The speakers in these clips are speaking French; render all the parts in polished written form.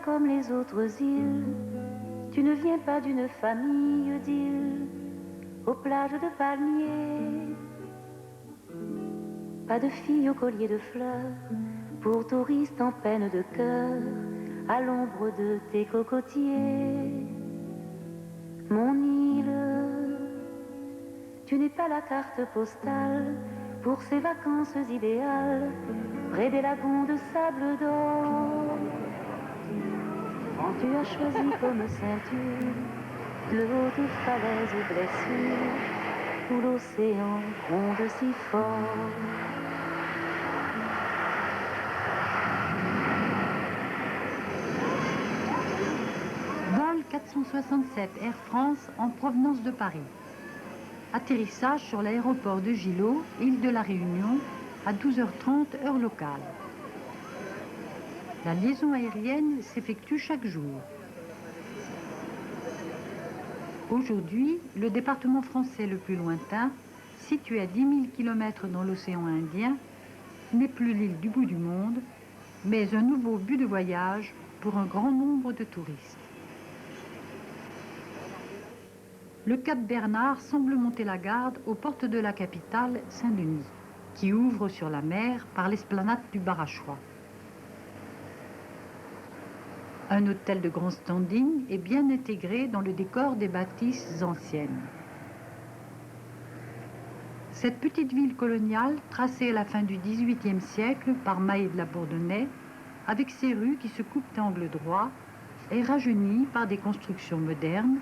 comme les autres îles. Tu ne viens pas d'une famille d'îles aux plages de palmiers. Pas de fille au collier de fleurs pour touristes en peine de cœur à l'ombre de tes cocotiers. Mon île, tu n'es pas la carte postale pour ces vacances idéales près des lagons de sable d'or. Tu as choisi comme ceinture de hautes falaises et blessures où l'océan gronde si fort. Vol 467 Air France en provenance de Paris. Atterrissage sur l'aéroport de Gillot, île de la Réunion, à 12h30 heure locale. La liaison aérienne s'effectue chaque jour. Aujourd'hui, le département français le plus lointain, situé à 10 000 km dans l'océan Indien, n'est plus l'île du bout du monde, mais un nouveau but de voyage pour un grand nombre de touristes. Le Cap Bernard semble monter la garde aux portes de la capitale, Saint-Denis, qui ouvre sur la mer par l'esplanade du Barachois. Un hôtel de grand standing est bien intégré dans le décor des bâtisses anciennes. Cette petite ville coloniale, tracée à la fin du XVIIIe siècle par Maé de la Bourdonnais, avec ses rues qui se coupent d'angle droit, est rajeunie par des constructions modernes,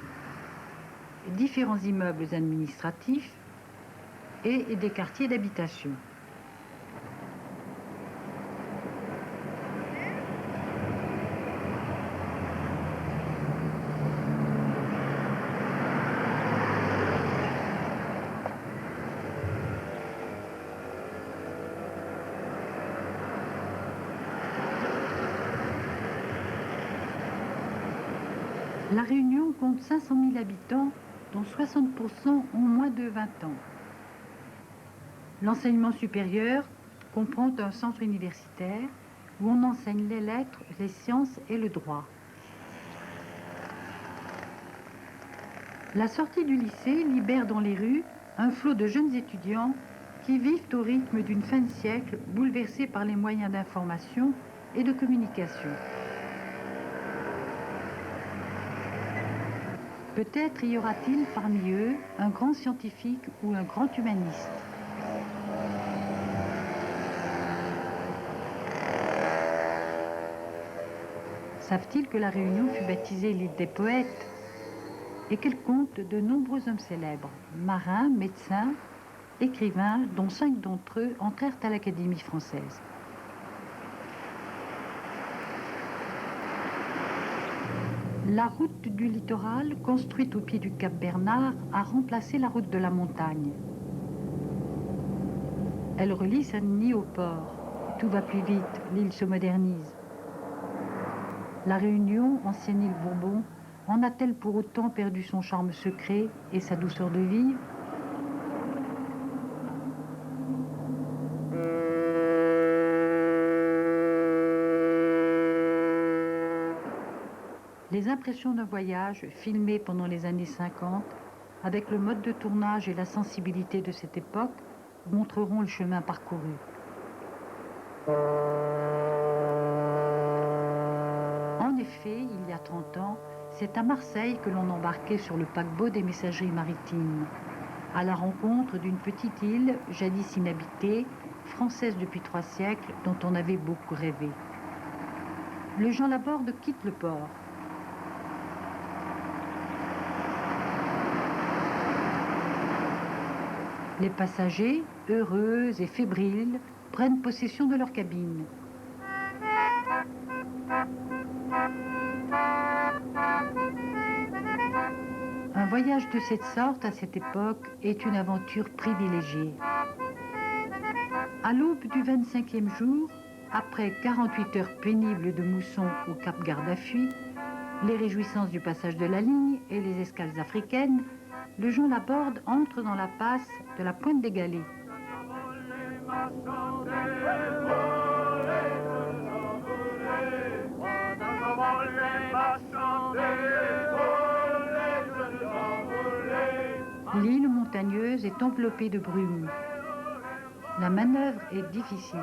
différents immeubles administratifs et des quartiers d'habitation. La Réunion compte 500 000 habitants, dont 60% ont moins de 20 ans. L'enseignement supérieur comprend un centre universitaire où on enseigne les lettres, les sciences et le droit. La sortie du lycée libère dans les rues un flot de jeunes étudiants qui vivent au rythme d'une fin de siècle bouleversée par les moyens d'information et de communication. Peut-être y aura-t-il parmi eux un grand scientifique ou un grand humaniste. Savent-ils que la Réunion fut baptisée l'île des poètes et qu'elle compte de nombreux hommes célèbres, marins, médecins, écrivains, dont 5 d'entre eux entrèrent à l'Académie française. La route du littoral, construite au pied du Cap Bernard, a remplacé la route de la montagne. Elle relie Saint-Denis au port. Tout va plus vite, l'île se modernise. La Réunion, ancienne île Bourbon, en a-t-elle pour autant perdu son charme secret et sa douceur de vie ? Les impressions d'un voyage filmé pendant les années 50, avec le mode de tournage et la sensibilité de cette époque, montreront le chemin parcouru. En effet, il y a 30 ans, c'est à Marseille que l'on embarquait sur le paquebot des messageries maritimes, à la rencontre d'une petite île, jadis inhabitée, française depuis 3 siècles, dont on avait beaucoup rêvé. Le Jean Laborde quitte le port. Les passagers, heureux et fébriles, prennent possession de leur cabine. Un voyage de cette sorte, à cette époque, est une aventure privilégiée. À l'aube du 25e jour, après 48 heures pénibles de mousson au Cap Gardafui, les réjouissances du passage de la ligne et les escales africaines, le Jean Laborde entre dans la passe de la Pointe des Galets. montagneuse est enveloppée de brume. La manœuvre est difficile.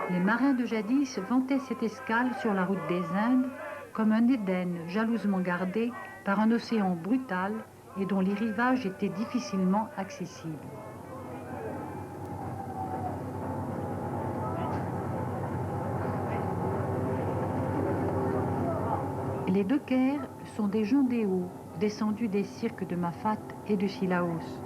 Les marins de jadis vantaient cette escale sur la route des Indes comme un Éden jalousement gardé par un océan brutal et dont les rivages étaient difficilement accessibles. Les dockers sont des jondéos descendus des cirques de Mafat et de Sillaos.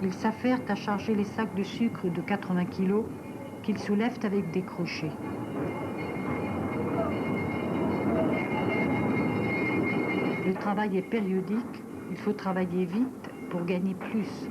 Ils s'affairent à charger les sacs de sucre de 80 kg qu'ils soulèvent avec des crochets. Le travail est périodique, il faut travailler vite pour gagner plus.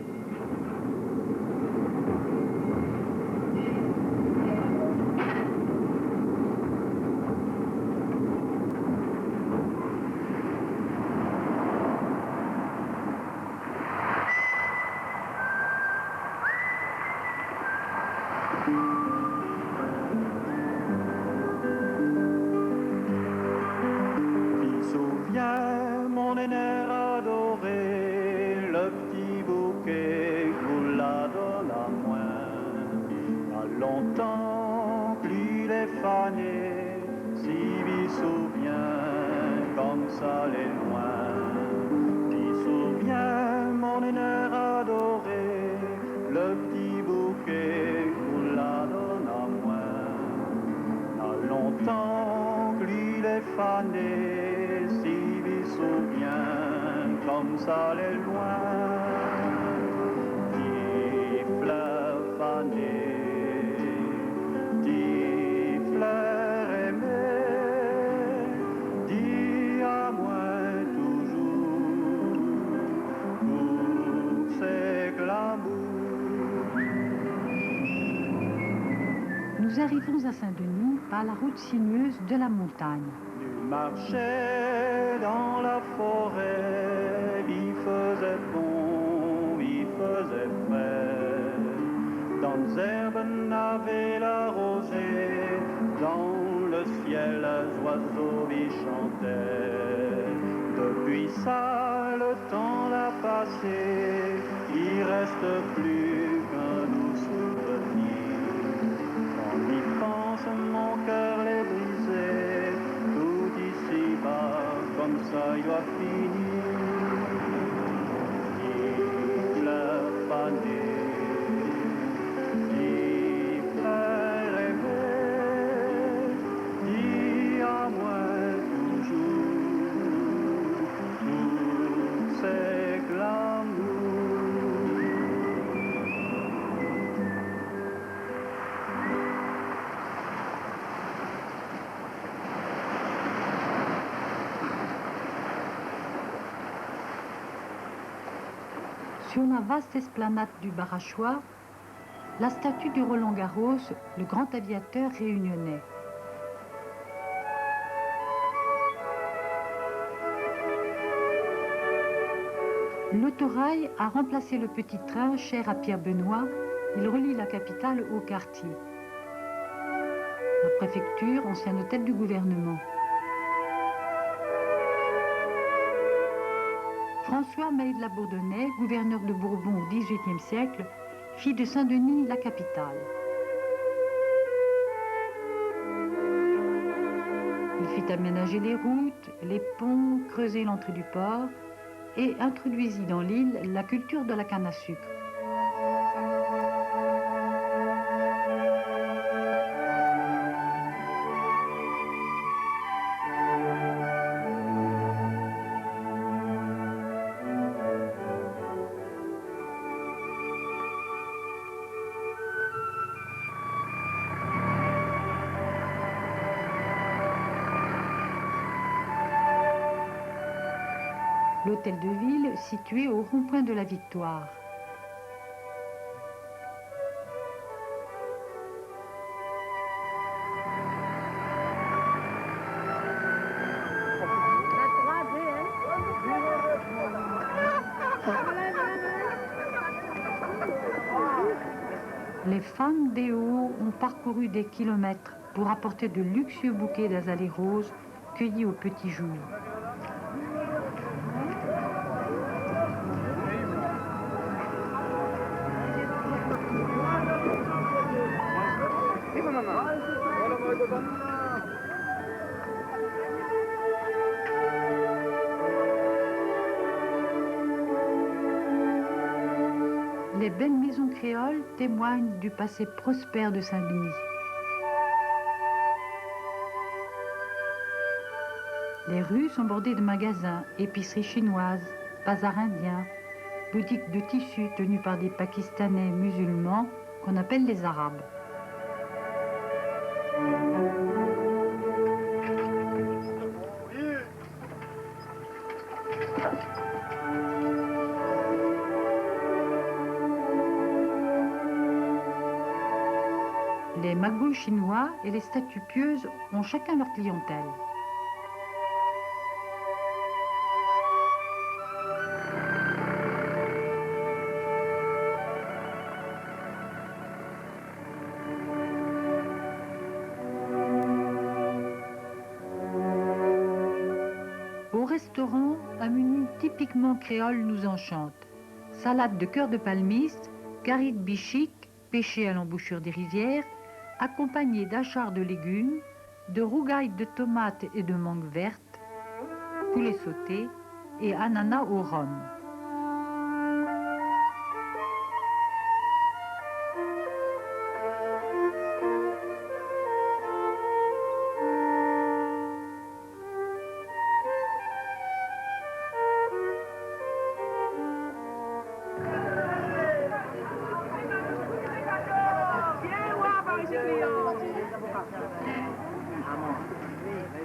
Nous arrivons à Saint-Denis par la route sinueuse de la montagne. Nous marchait dans la forêt, il faisait bon, il faisait frais. Dans les herbes n'avait la rosée, dans le ciel les oiseaux y chantaient. Depuis ça, le temps l'a passé, il reste plus qu'un doux souvenir. Quand j'y pense, mon cœur l'est brisé, tout ici-bas, comme ça il doit finir. Dis fleur fanée, dis fleur aimée, dis à moi toujours, tout c'est glamour. Sur la vaste esplanade du Barachois, la statue de Roland Garros, le grand aviateur réunionnais. L'autorail a remplacé le petit train cher à Pierre Benoît. Il relie la capitale au quartier. La préfecture, ancien hôtel du gouvernement. François Maille de la Bourdonnais, gouverneur de Bourbon au XVIIIe siècle, fit de Saint-Denis la capitale. Il fit aménager les routes, les ponts, creuser l'entrée du port et introduisit dans l'île la culture de la canne à sucre. L'hôtel de ville situé au rond-point de la Victoire. Les femmes des Hauts ont parcouru des kilomètres pour apporter de luxueux bouquets d'azalées roses cueillis au petit jour. Les belles maisons créoles témoignent du passé prospère de Saint-Denis. Les rues sont bordées de magasins, épiceries chinoises, bazars indiens, boutiques de tissus tenues par des Pakistanais musulmans qu'on appelle les Arabes. Les magouilles chinois et les statues pieuses ont chacun leur clientèle. Au restaurant, un menu typiquement créole nous enchante. Salade de cœur de palmis, caride bichique, pêchée à l'embouchure des rivières, accompagnée d'achars de légumes, de rougailles de tomates et de mangue verte, poulet sauté et ananas au rhum.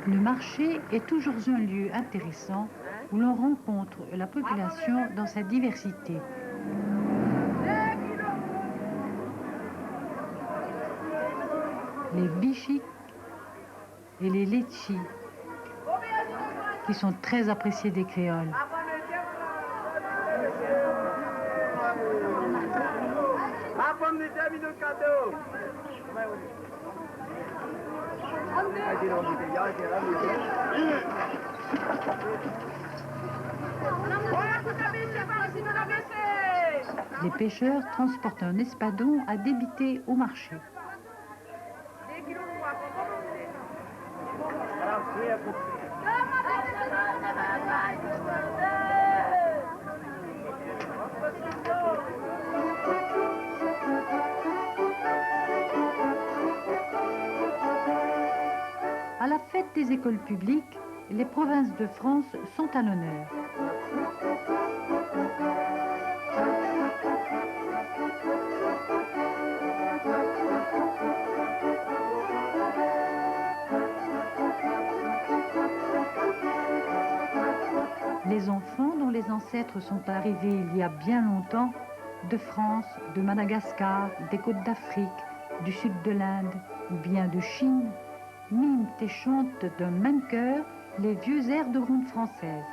Le marché est toujours un lieu intéressant où l'on rencontre la population dans sa diversité. Les bichiks et les litchis, qui sont très appréciés des créoles. Les pêcheurs transportent un espadon à débiter au marché. À la fête des écoles publiques, les provinces de France sont à l'honneur. Les enfants dont les ancêtres sont arrivés il y a bien longtemps, de France, de Madagascar, des côtes d'Afrique, du sud de l'Inde ou bien de Chine, miment et chantent d'un même cœur les vieux airs de ronde française.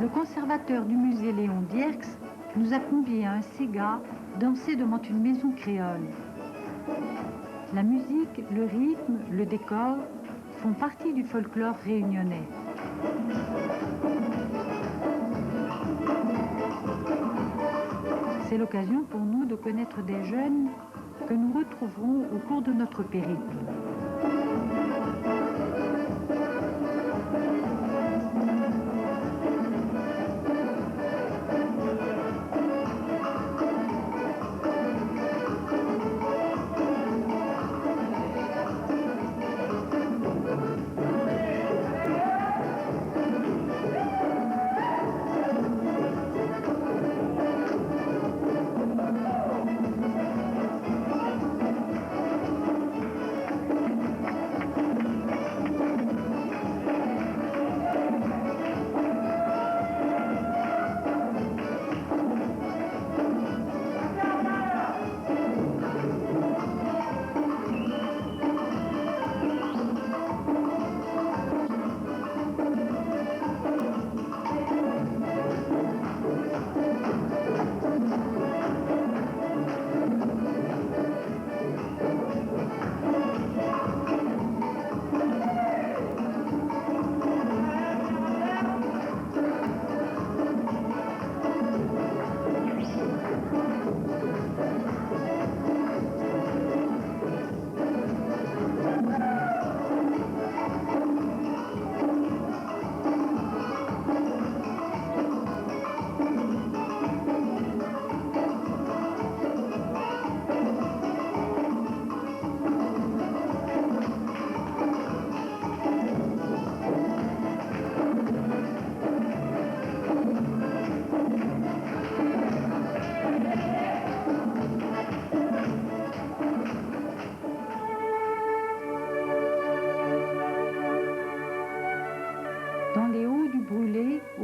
Le conservateur du musée Léon Dierks nous a conviés à un Sega danser devant une maison créole. La musique, le rythme, le décor font partie du folklore réunionnais. C'est l'occasion pour nous de connaître des jeunes que nous retrouverons au cours de notre périple.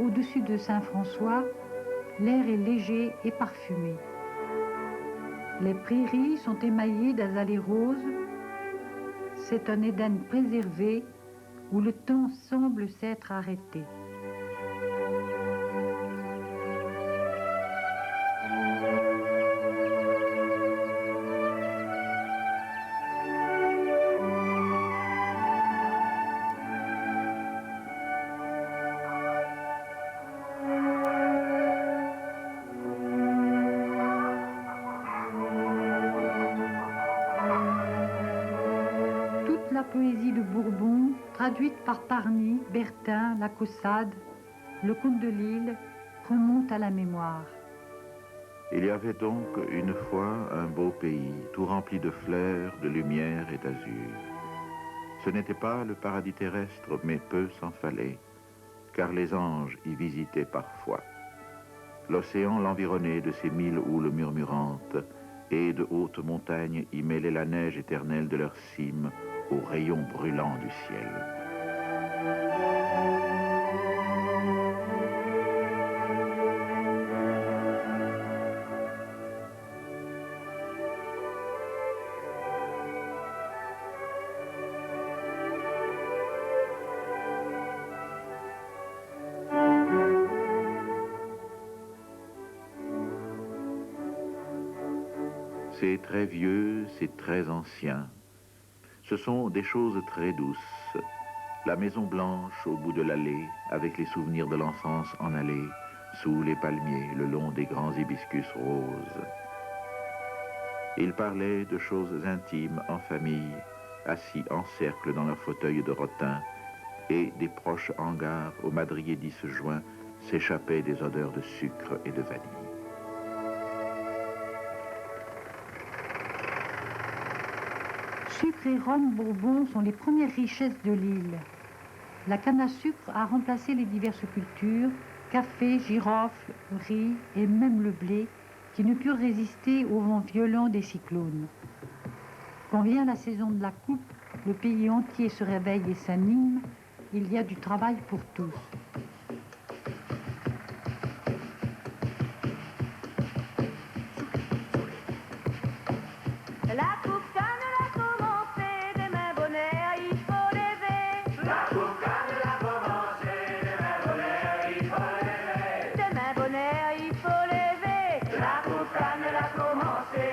au-dessus de Saint-François, l'air est léger et parfumé. Les prairies sont émaillées d'azalées roses. C'est un Éden préservé où le temps semble s'être arrêté. La poésie de Bourbon, traduite par Parny, Bertin, La Caussade, le comte de Lille, remonte à la mémoire. Il y avait donc une fois un beau pays, tout rempli de fleurs, de lumière et d'azur. Ce n'était pas le paradis terrestre, mais peu s'en fallait, car les anges y visitaient parfois. L'océan l'environnait de ses 1000 houles murmurantes, et de hautes montagnes y mêlaient la neige éternelle de leurs cimes, aux rayons brûlants du ciel. C'est très vieux, c'est très ancien. Ce sont des choses très douces. La maison blanche au bout de l'allée, avec les souvenirs de l'enfance en allée, sous les palmiers, le long des grands hibiscus roses. Ils parlaient de choses intimes en famille, assis en cercle dans leurs fauteuils de rotin, et des proches hangars aux madriers disjoints s'échappaient des odeurs de sucre et de vanille. Sucre et rhum Bourbon sont les premières richesses de l'île. La canne à sucre a remplacé les diverses cultures, café, girofle, riz et même le blé, qui ne purent résister au vent violent des cyclones. Quand vient la saison de la coupe, le pays entier se réveille et s'anime. Il y a du travail pour tous. La coupe canne a commencé, demain bonheur il faut lever. La coupe canne a commencé, demain bonheur il faut lever. Demain bonheur il faut lever. La coupe canne a commencé.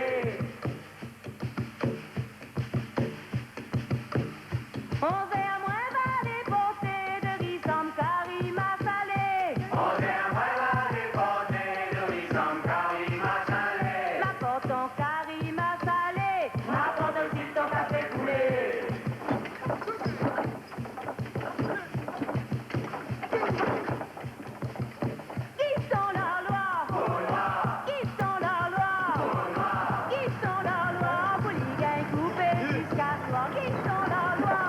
On verra moins va les porter de riz sans carima salé. On vient voir les portées de riz sans carima salé. M'apporte ton carima salé. M'apporte aussi ton café coulé. Qui sont la loi? Gaulois, Qui sont la loi? Gaulois, Qui sont la loi? Pour les gains coupés jusqu'à soir. Qui sont la loi?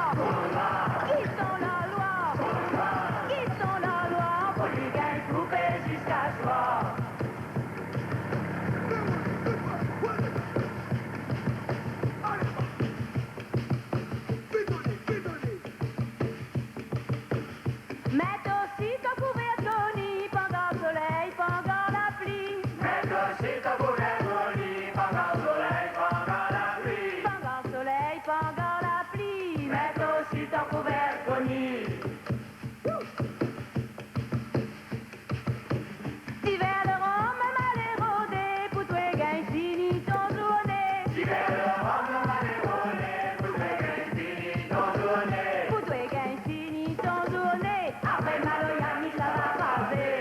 Qui sont la loi? Qui sont la loi? Pour les gains coupés jusqu'à soir. Mets aussi ton couvert Tony pendant le soleil, pendant la pluie. mets aussi ton couvert au lit pendant le soleil, pendant la pluie. Pendant le soleil, pendant la pluie. Mets aussi ton couvert au lit. D'hiver le rhum, mal érodé, pour toi gain fini ton journée. L'hiver le rhum m'a déroulé, pour les gains finis ton journée. Pour toi gain fini ton journée. Après Maloyani, ça va passer.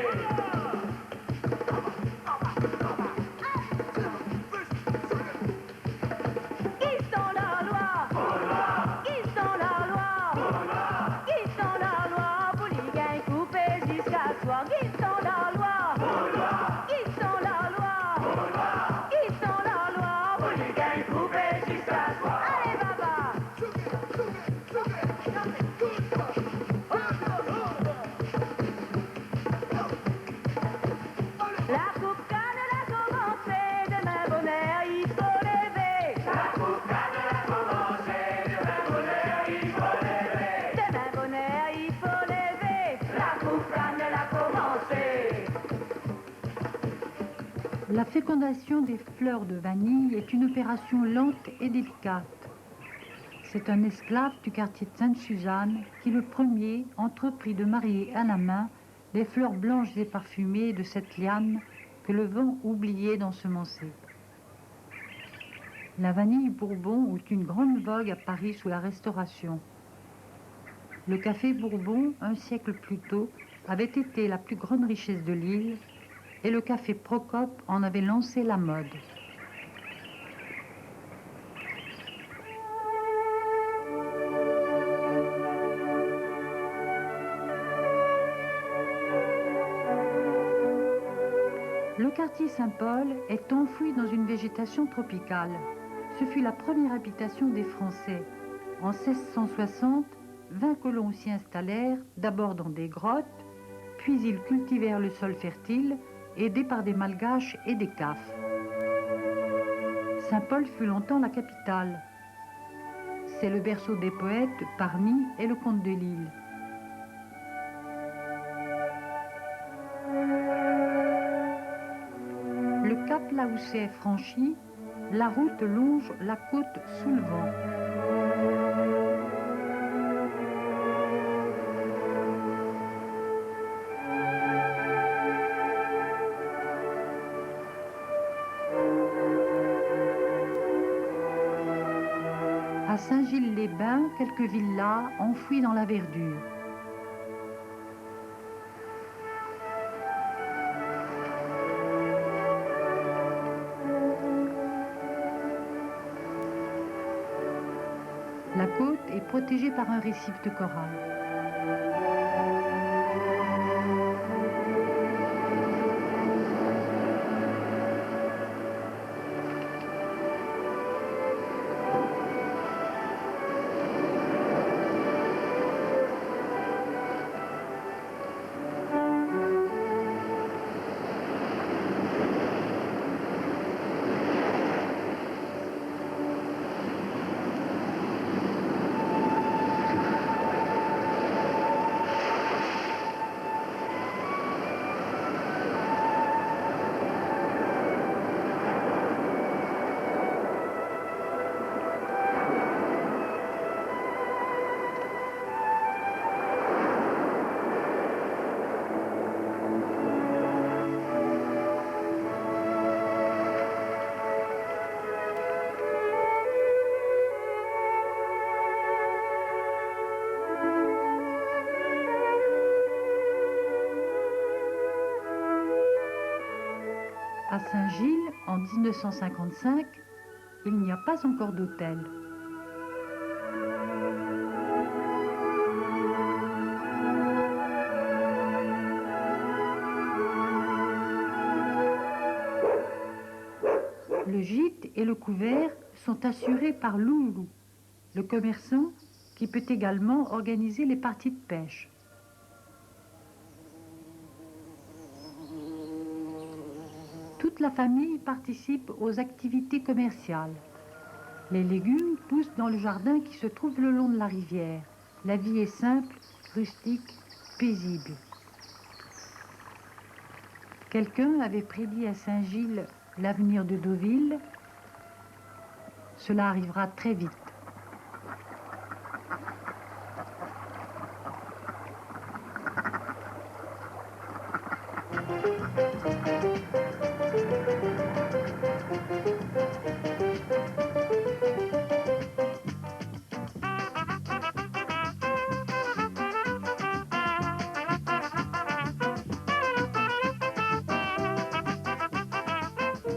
Qui sont la loi? Qui sont la loi? Qui sont la loi? Pour les gains coupés jusqu'à soir. Qui sont la loi? Qui sont la loi? Qui sont la loi? Pour les gains coupés jusqu'à soir. Allez, baba! La coupe canne a commencé, demain bonheur il faut lever. La coupe canne a commencé, demain bonheur il faut lever. Demain bonheur il faut lever. La coupe canne a commencé. La fécondation des fleurs de vanille est une opération lente et délicate. C'est un esclave du quartier de Sainte-Suzanne qui, le premier, entreprit de marier à la main les fleurs blanches et parfumées de cette liane que le vent oubliait d'ensemencer. La vanille Bourbon eut une grande vogue à Paris sous la Restauration. Le café Bourbon, un siècle plus tôt, avait été la plus grande richesse de l'île et le café Procope en avait lancé la mode. Le quartier Saint-Paul est enfoui dans une végétation tropicale. Ce fut la première habitation des Français. En 1660, 20 colons s'y installèrent, d'abord dans des grottes, puis ils cultivèrent le sol fertile, aidés par des malgaches et des cafes. Saint-Paul fut longtemps la capitale. C'est le berceau des poètes Parny et le comte de Lille. Le cap Lahousset franchi, la route longe la côte sous le vent. À Saint-Gilles-les-Bains, quelques villas enfouies dans la verdure. La côte est protégée par un récif de corail. À Saint-Gilles, en 1955, il n'y a pas encore d'hôtel. Le gîte et le couvert sont assurés par Loulou, le commerçant qui peut également organiser les parties de pêche. Toute la famille participe aux activités commerciales. Les légumes poussent dans le jardin qui se trouve le long de la rivière. La vie est simple, rustique, paisible. Quelqu'un avait prédit à Saint-Gilles l'avenir de Deauville. Cela arrivera très vite.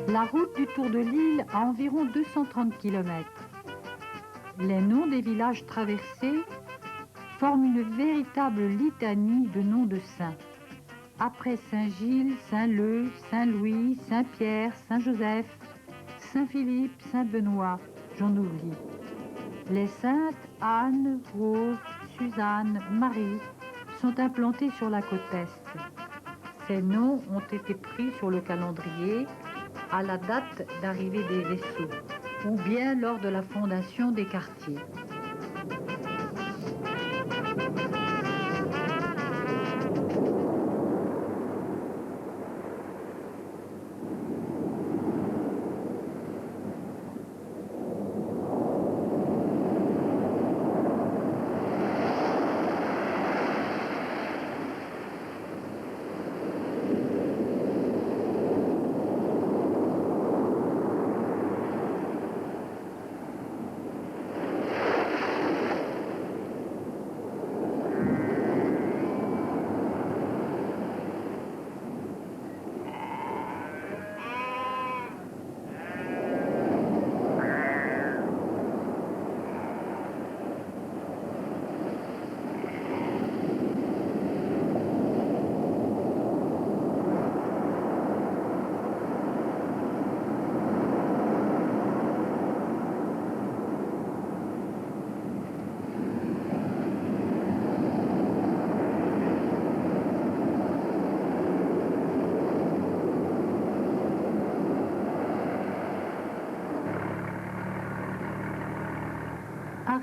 La route du Tour de l'île a environ 230 km. Les noms des villages traversés forment une véritable litanie de noms de saints. Après Saint-Gilles, Saint-Leu, Saint-Louis, Saint-Pierre, Saint-Joseph, Saint-Philippe, Saint-Benoît, j'en oublie. Les saintes Anne, Rose, Suzanne, Marie sont implantées sur la côte est. Ces noms ont été pris sur le calendrier à la date d'arrivée des vaisseaux, ou bien lors de la fondation des quartiers.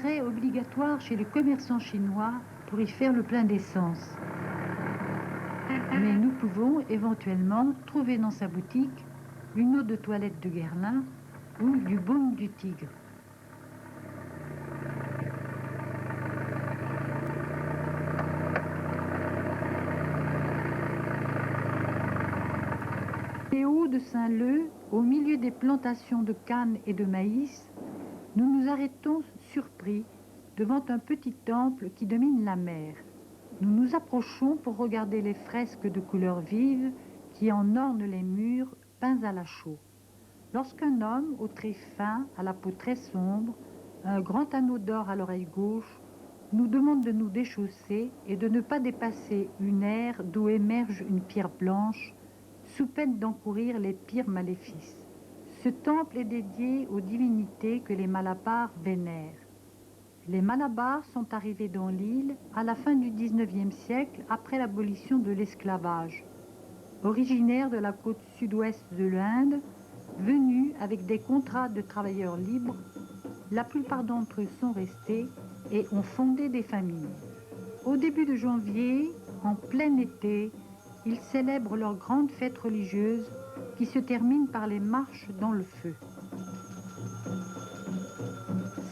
arrêt obligatoire chez les commerçants chinois pour y faire le plein d'essence. Mais nous pouvons éventuellement trouver dans sa boutique une eau de toilette de Guerlain ou du baume du Tigre. Les hauts de Saint-Leu, au milieu des plantations de canne et de maïs, nous nous arrêtons surpris devant un petit temple qui domine la mer. Nous nous approchons pour regarder les fresques de couleurs vives qui en ornent les murs peints à la chaux. Lorsqu'un homme, au trait fin, à la peau très sombre, un grand anneau d'or à l'oreille gauche, nous demande de nous déchausser et de ne pas dépasser une aire d'où émerge une pierre blanche, sous peine d'encourir les pires maléfices. Ce temple est dédié aux divinités que les Malabars vénèrent. Les Malabars sont arrivés dans l'île à la fin du XIXe siècle après l'abolition de l'esclavage. Originaires de la côte sud-ouest de l'Inde, venus avec des contrats de travailleurs libres, la plupart d'entre eux sont restés et ont fondé des familles. Au début de janvier, en plein été, ils célèbrent leur grande fête religieuse qui se termine par les marches dans le feu.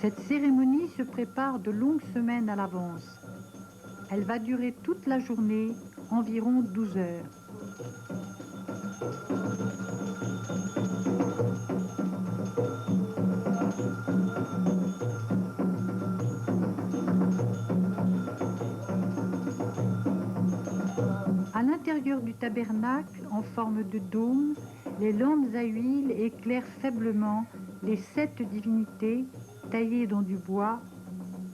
Cette cérémonie se prépare de longues semaines à l'avance. Elle va durer toute la journée, environ 12 heures. À l'intérieur du tabernacle, en forme de dôme, les lampes à huile éclairent faiblement les 7 divinités taillées dans du bois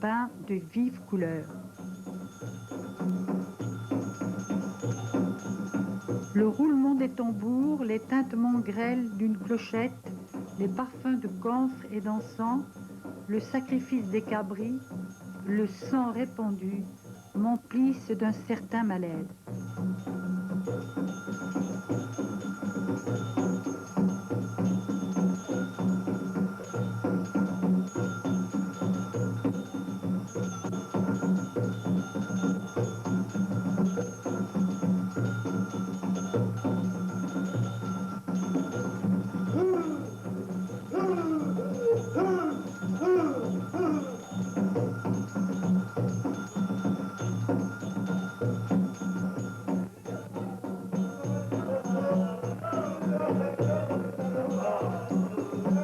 peint de vives couleurs. Le roulement des tambours, les tintements grêles d'une clochette, les parfums de camphre et d'encens, le sacrifice des cabris, le sang répandu m'emplissent d'un certain malaise.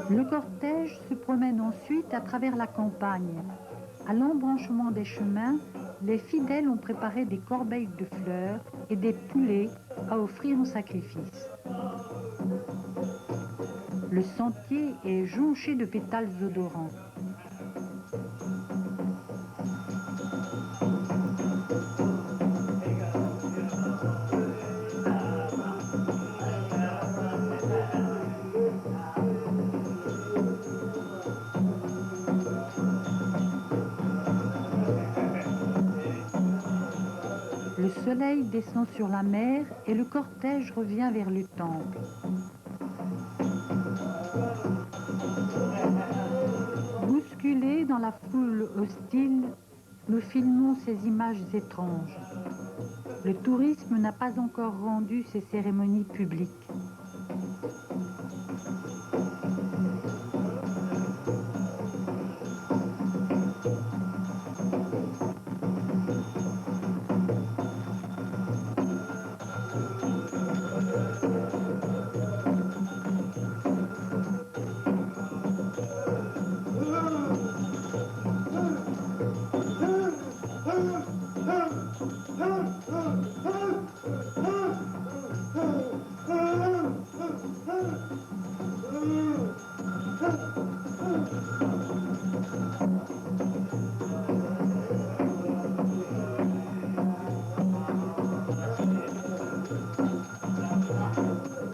Le cortège se promène ensuite à travers la campagne. À l'embranchement des chemins, les fidèles ont préparé des corbeilles de fleurs et des poulets à offrir en sacrifice. Le sentier est jonché de pétales odorants. Le soleil descend sur la mer et le cortège revient vers le temple. Bousculés dans la foule hostile, nous filmons ces images étranges. Le tourisme n'a pas encore rendu ces cérémonies publiques.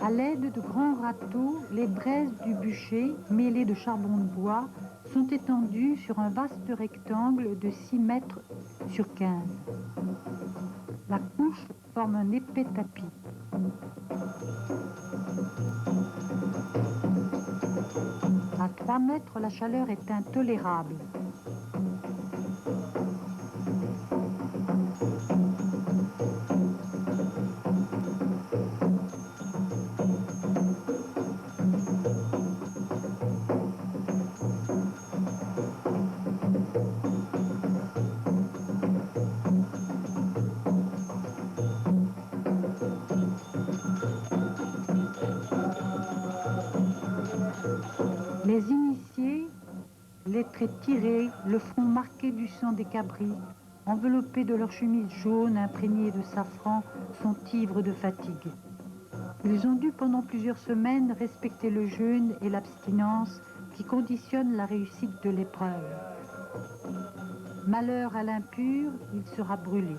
À l'aide de grands râteaux, les braises du bûcher, mêlées de charbon de bois, sont étendues sur un vaste rectangle de 6 mètres sur 15. La couche forme un épais tapis. À 3 mètres, la chaleur est intolérable. Les initiés, les traits tirés, le front marqué du sang des cabris, enveloppés de leurs chemises jaunes imprégnées de safran, sont ivres de fatigue. Ils ont dû pendant plusieurs semaines respecter le jeûne et l'abstinence qui conditionnent la réussite de l'épreuve. Malheur à l'impur, il sera brûlé.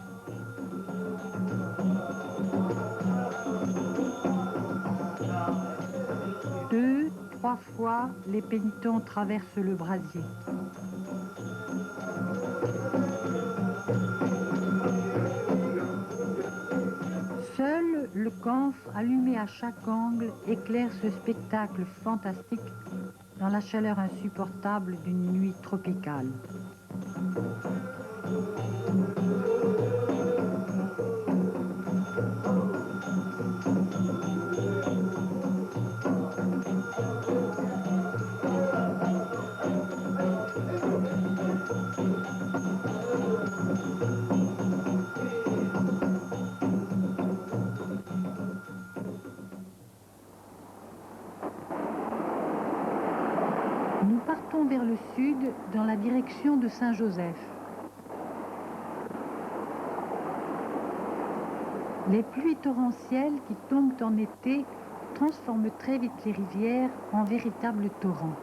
Deux, trois fois, les pénitents traversent le brasier. Seul le camphre allumé à chaque angle éclaire ce spectacle fantastique dans la chaleur insupportable d'une nuit tropicale. Nous partons vers le sud dans la direction de Saint-Joseph. Les pluies torrentielles qui tombent en été transforment très vite les rivières en véritables torrents.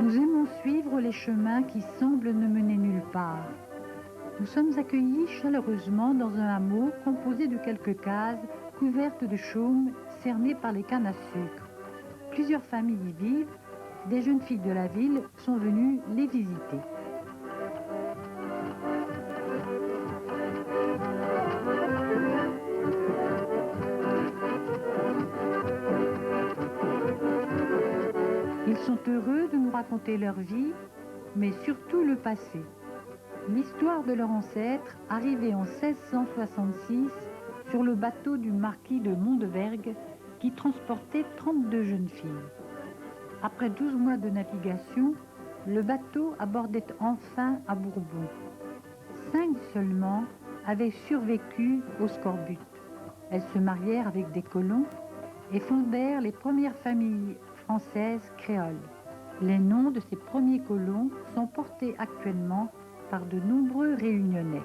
Nous aimons suivre les chemins qui semblent ne mener nulle part. Nous sommes accueillis chaleureusement dans un hameau composé de quelques cases couvertes de chaume cernées par les cannes à sucre. Plusieurs familles y vivent. Des jeunes filles de la ville sont venues les visiter. Ils sont heureux de nous raconter leur vie, mais surtout le passé. L'histoire de leur ancêtre, arrivée en 1666 sur le bateau du marquis de Mondevergue qui transportait 32 jeunes filles. Après 12 mois de navigation, le bateau abordait enfin à Bourbon. 5 seulement avaient survécu au scorbut. Elles se marièrent avec des colons et fondèrent les premières familles françaises créoles. Les noms de ces premiers colons sont portés actuellement par de nombreux réunionnais.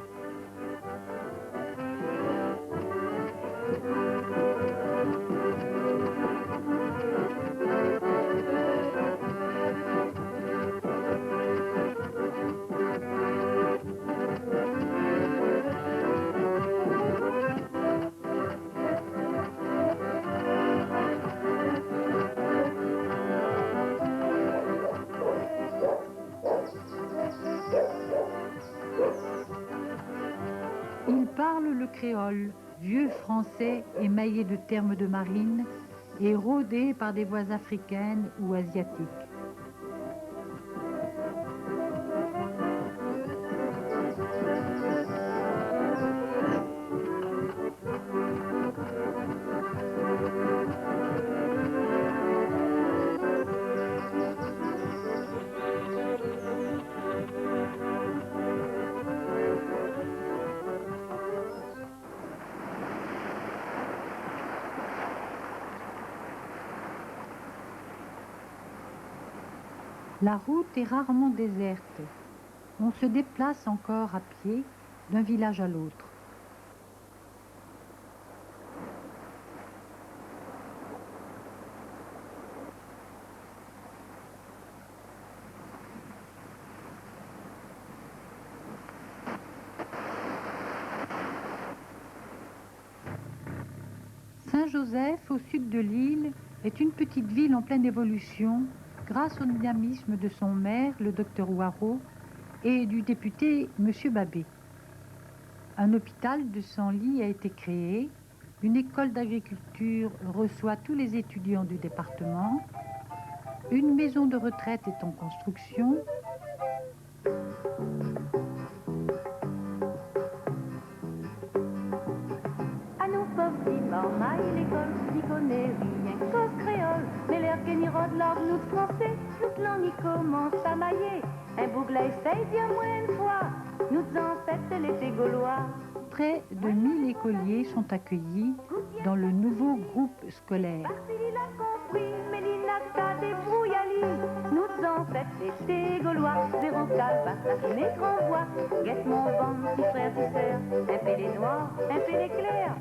Ils parlent le créole, vieux français émaillé de termes de marine et rôdé par des voix africaines ou asiatiques. La route est rarement déserte. on se déplace encore à pied d'un village à l'autre. Saint-Joseph, au sud de l'île, est une petite ville en pleine évolution grâce au dynamisme de son maire, le docteur Ouareau, et du député M. Babet. Un hôpital de 100 lits a été créé, une école d'agriculture reçoit tous les étudiants du département, une maison de retraite est en construction, À nous pauvres petits mormailles, l'école n'y connaît rien qu'au créole. Mais l'air que n'y rôde l'ordre, nous de français, notre langue y commence à mailler. Un bougla essaye bien moins une fois, nous ancêtres l'été gaulois. près de 1000 écoliers sont accueillis dans le nouveau groupe scolaire. Barcili l'a compris, Mélina t'a débrouillé à l'île. Nous ancêtres l'été gaulois, zéro calme, la mes grands voix. Guette mon vent, petit frère, petit sœur, un peu les noirs, un peu les clairs.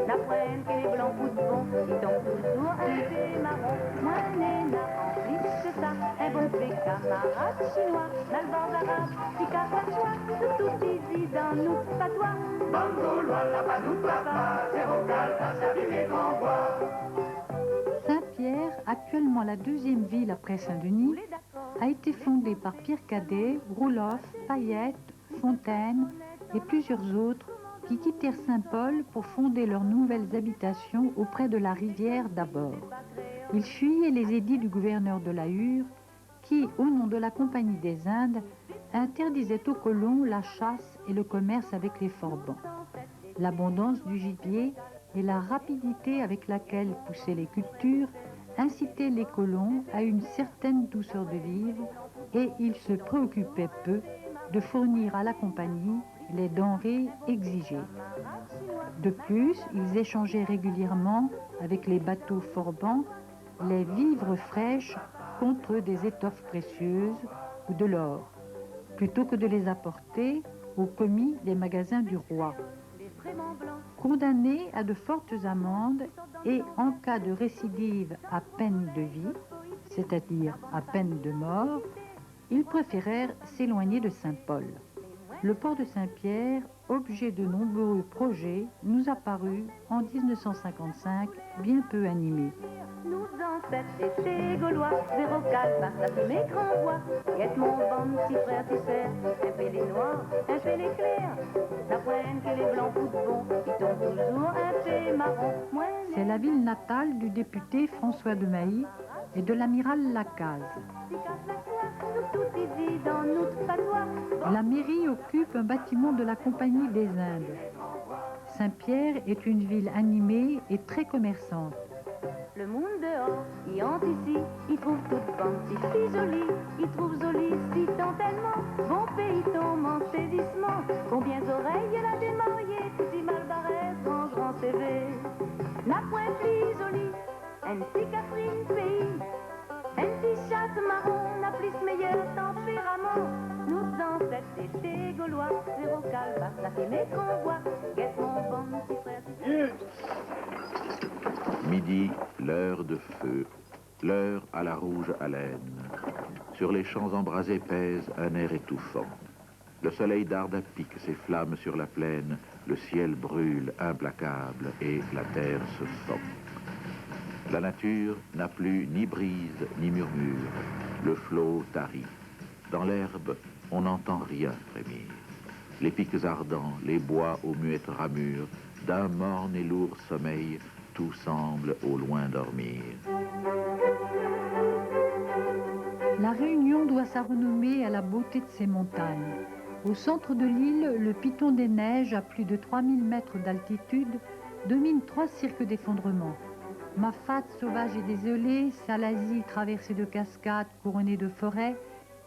La pointe que les blancs poussent bon, ils tombent toujours un peu marron. Moi, Néna, en plus que ça, un bon fait camarade chinois, dans le bord arabe, si carachois, tout easy dans nous patois. Bangolois, la panou papa, zéro calme, ça fait mes grands bois. Saint-Pierre, actuellement la deuxième ville après Saint-Denis, a été fondée par Pierre Cadet, Roelof, Payette, Fontaine et plusieurs autres qui quittèrent Saint-Paul pour fonder leurs nouvelles habitations auprès de la rivière d'abord. Ils fuyaient les édits du gouverneur de la Hure qui, au nom de la Compagnie des Indes, interdisait aux colons la chasse et le commerce avec les Forbans. L'abondance du gibier et la rapidité avec laquelle poussaient les cultures incitaient les colons à une certaine douceur de vivre et ils se préoccupaient peu de fournir à la compagnie les denrées exigées. De plus, ils échangeaient régulièrement avec les bateaux Forbans les vivres fraîches contre des étoffes précieuses ou de l'or, plutôt que de les apporter aux commis des magasins du roi. Condamnés à de fortes amendes et en cas de récidive à peine de vie, c'est-à-dire à peine de mort, ils préférèrent s'éloigner de Saint-Paul. Le port de Saint-Pierre, objet de nombreux projets, nous apparut en 1955 bien peu animé. Nous ancêtres étaient gaulois, zéro calme, ça fait mes grands voix. Guette mon bon petit frère, petit sœur, un peu les noirs, un peu les clairs. La pointe que les blancs poussent bon, ils tombent toujours un peu marron. C'est la ville natale du député François de Mailly et de l'amiral Lacaze. La mairie occupe un bâtiment de la Compagnie des Indes. Saint-Pierre est une ville animée et très commerçante. Le monde dehors, il entre ici, il trouve toutes petites filles jolies, il trouve jolies si tant tellement, bon pays tombe en saisissement, combien d'oreilles elle a démariées, petit mal barré, son grand CV. La pointe plus jolie, un petit Catherine pays, un petit chatte marron, la plus meilleure tempérament. Nous ancêtres étaient gaulois, zéro calme, ça fait mes convois, guette mon bon petit frère, petit frère. Midi, l'heure de feu, l'heure à la rouge haleine. Sur les champs embrasés pèse un air étouffant. Le soleil darde à pic ses flammes sur la plaine, le ciel brûle implacable et la terre se fend. La nature n'a plus ni brise ni murmure, le flot tarit. Dans l'herbe, on n'entend rien frémir. Les pics ardents, les bois aux muettes ramures, d'un morne et lourd sommeil, tout semble au loin dormir. La Réunion doit sa renommée à la beauté de ses montagnes. Au centre de l'île, le Piton des Neiges, à plus de 3000 mètres d'altitude, domine 3 cirques d'effondrement. Mafate, sauvage et désolée, Salazie, traversée de cascades couronnées de forêts,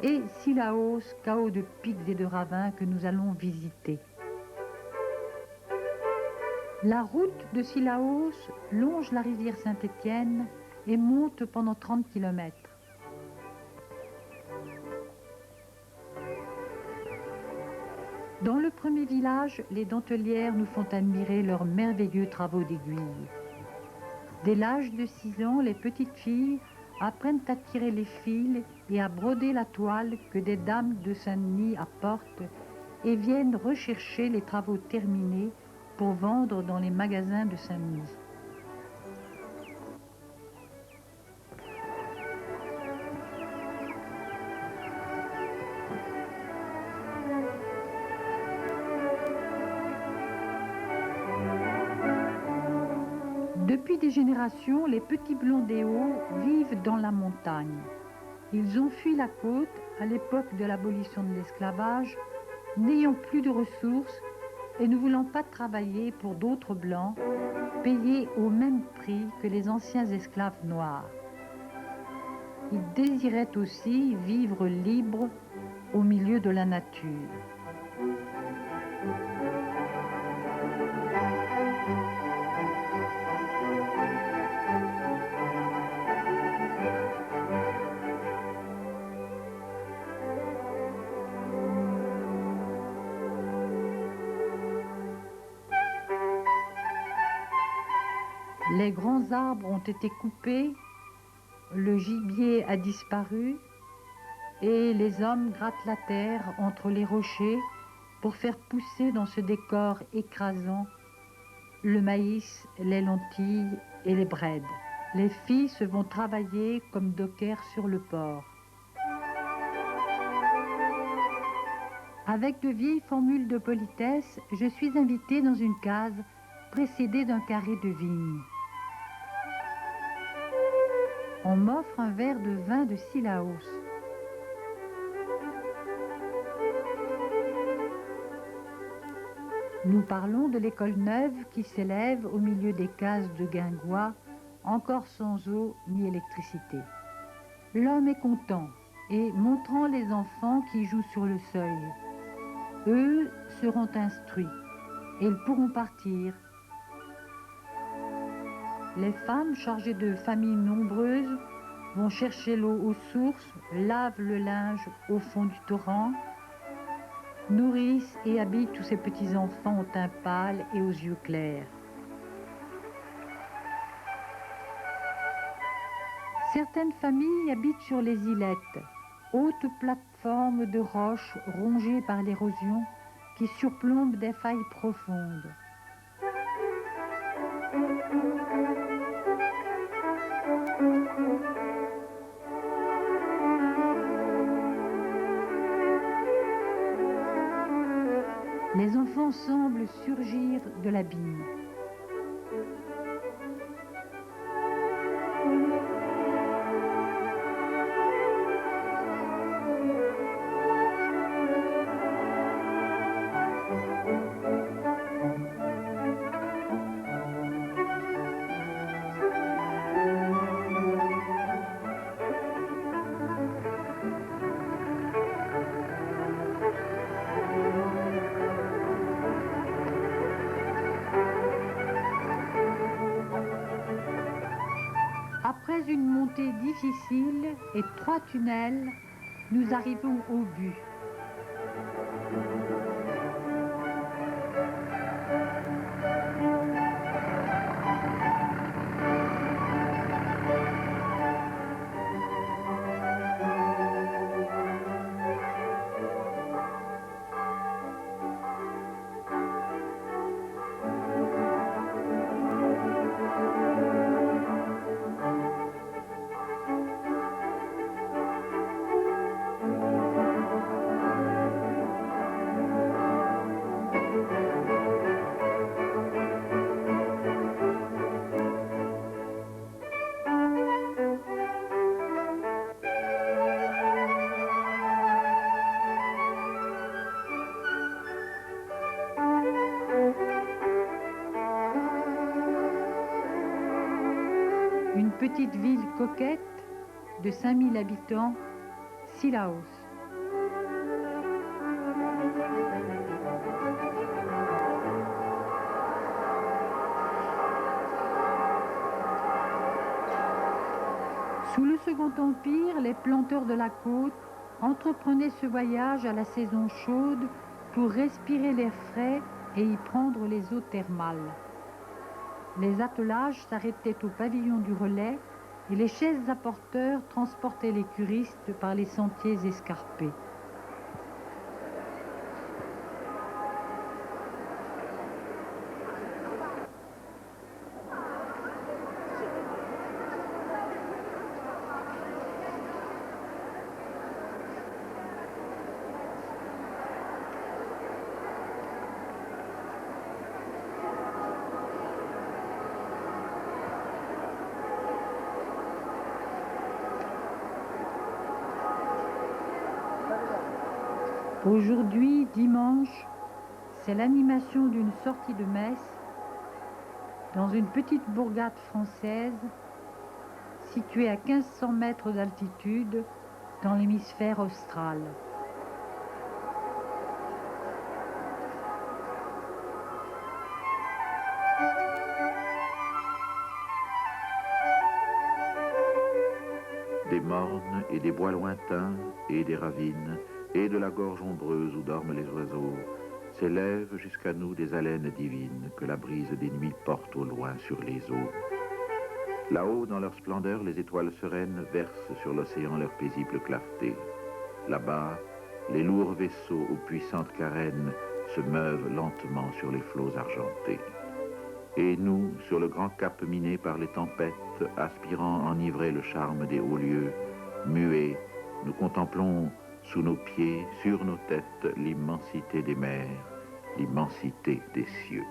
et Sillaos, chaos de pics et de ravins que nous allons visiter. La route de Sillaos longe la rivière Saint-Étienne et monte pendant 30 km. Dans le premier village, les dentelières nous font admirer leurs merveilleux travaux d'aiguille. Dès l'âge de 6 ans, les petites filles apprennent à tirer les fils et à broder la toile que des dames de Saint-Denis apportent et viennent rechercher les travaux terminés pour vendre dans les magasins de Saint-Denis. Depuis des générations, les petits Blondéaux vivent dans la montagne. Ils ont fui la côte à l'époque de l'abolition de l'esclavage, n'ayant plus de ressources et ne voulant pas travailler pour d'autres blancs, payés au même prix que les anciens esclaves noirs. Ils désiraient aussi vivre libres au milieu de la nature. Les grands arbres ont été coupés, le gibier a disparu et les hommes grattent la terre entre les rochers pour faire pousser dans ce décor écrasant le maïs, les lentilles et les braides. Les filles se vont travailler comme dockers sur le port. Avec de vieilles formules de politesse, je suis invitée dans une case précédée d'un carré de vigne. On m'offre un verre de vin de Sillaos. Nous parlons de l'école neuve qui s'élève au milieu des cases de guingois, encore sans eau ni électricité. L'homme est content et montrant les enfants qui jouent sur le seuil. Eux seront instruits et ils pourront partir. Les femmes chargées de familles nombreuses vont chercher l'eau aux sources, lavent le linge au fond du torrent, nourrissent et habillent tous ces petits-enfants au teint pâle et aux yeux clairs. Certaines familles habitent sur les îlettes, hautes plateformes de roches rongées par l'érosion qui surplombent des failles profondes. Les enfants semblent surgir de l'abîme. Après une montée difficile et 3 tunnels, nous arrivons au but. Une petite ville coquette de 5000 habitants, Sillaos. Sous le Second Empire, les planteurs de la côte entreprenaient ce voyage à la saison chaude pour respirer l'air frais et y prendre les eaux thermales. Les attelages s'arrêtaient au pavillon du relais et les chaises à porteurs transportaient les curistes par les sentiers escarpés. Aujourd'hui, dimanche, c'est l'animation d'une sortie de messe dans une petite bourgade française située à 1500 mètres d'altitude dans l'hémisphère austral. Des mornes et des bois lointains et des ravines et de la gorge ombreuse où dorment les oiseaux, s'élèvent jusqu'à nous des haleines divines que la brise des nuits porte au loin sur les eaux. Là-haut, dans leur splendeur, les étoiles sereines versent sur l'océan leur paisible clarté. Là-bas, les lourds vaisseaux aux puissantes carènes se meuvent lentement sur les flots argentés. Et nous, sur le grand cap miné par les tempêtes, aspirant à enivrer le charme des hauts lieux, muets, nous contemplons sous nos pieds, sur nos têtes, l'immensité des mers, l'immensité des cieux.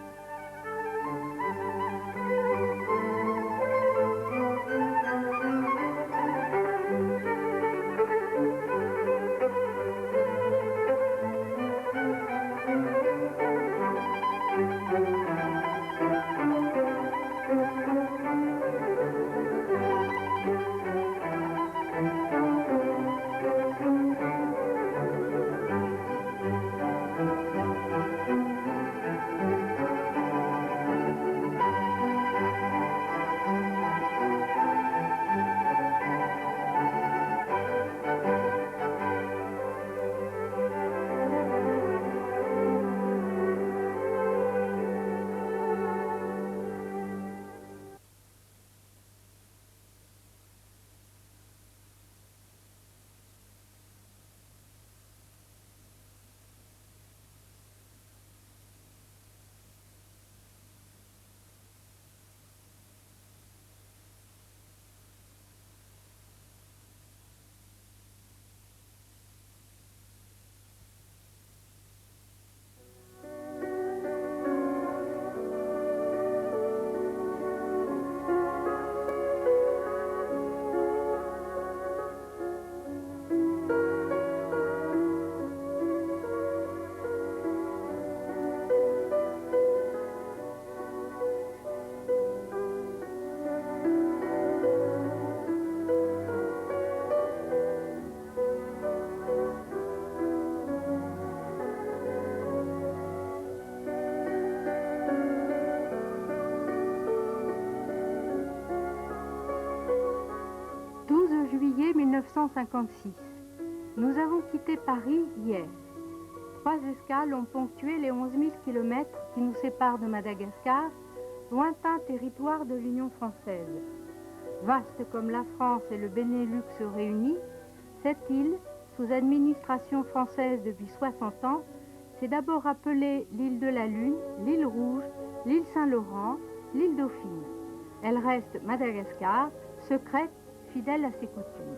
Juillet 1956. Nous avons quitté Paris hier. 3 escales ont ponctué les 11 000 kilomètres qui nous séparent de Madagascar, lointain territoire de l'Union française. Vaste comme la France et le Benelux réunis, cette île, sous administration française depuis 60 ans, s'est d'abord appelée l'île de la Lune, l'île Rouge, l'île Saint-Laurent, l'île Dauphine. Elle reste Madagascar, secrète, fidèle à ses coutumes.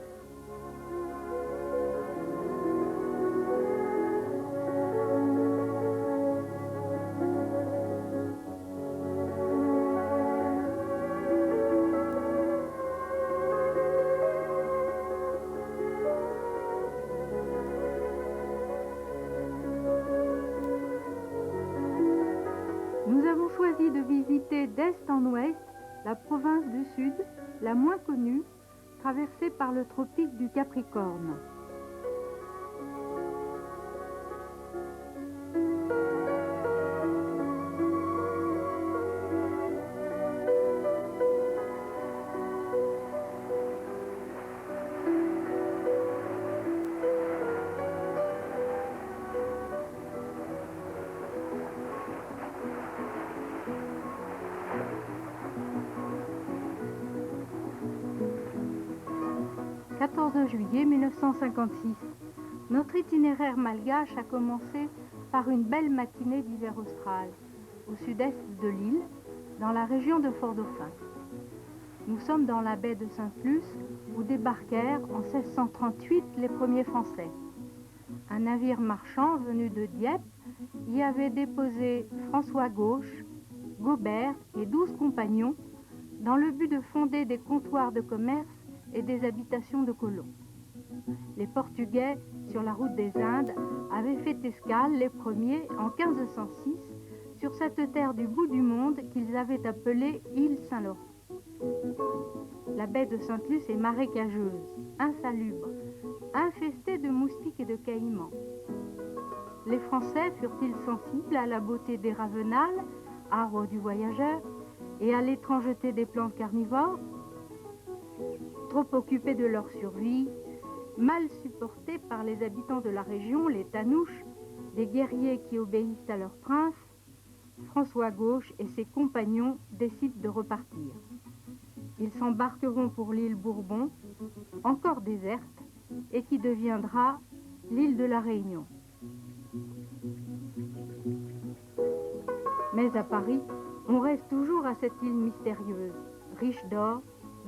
Nous avons choisi de visiter d'est en ouest la province du Sud, la moins connue, traversée par le tropique du Capricorne. 14 juillet 1956. Notre itinéraire malgache a commencé par une belle matinée d'hiver austral, au sud-est de l'île, dans la région de Fort-Dauphin. Nous sommes dans la baie de Sainte-Luce, où débarquèrent en 1638 les premiers Français. Un navire marchand venu de Dieppe y avait déposé François Gauche, Gobert et 12 compagnons dans le but de fonder des comptoirs de commerce et des habitations de colons. Les Portugais, sur la route des Indes, avaient fait escale les premiers en 1506 sur cette terre du bout du monde qu'ils avaient appelée île Saint-Laurent. La baie de Sainte-Luce est marécageuse, insalubre, infestée de moustiques et de caïmans. Les Français furent-ils sensibles à la beauté des ravenales, arbres du voyageur, et à l'étrangeté des plantes carnivores? Trop occupés de leur survie, mal supportés par les habitants de la région, les Tanouches, des guerriers qui obéissent à leur prince, François Gauche et ses compagnons décident de repartir. Ils s'embarqueront pour l'île Bourbon, encore déserte, et qui deviendra l'île de la Réunion. Mais à Paris, on reste toujours à cette île mystérieuse, riche d'or,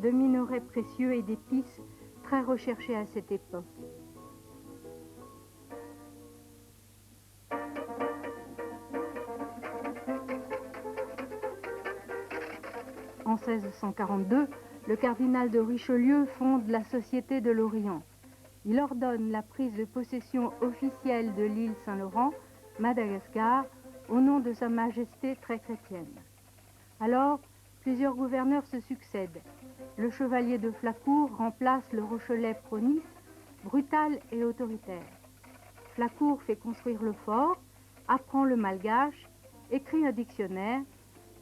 de minerais précieux et d'épices très recherchés à cette époque. En 1642, le cardinal de Richelieu fonde la Société de l'Orient. Il ordonne la prise de possession officielle de l'île Saint-Laurent, Madagascar, au nom de Sa Majesté très chrétienne. Alors, plusieurs gouverneurs se succèdent. Le chevalier de Flacourt remplace le Rochelet Pronis, brutal et autoritaire. Flacourt fait construire le fort, apprend le malgache, écrit un dictionnaire,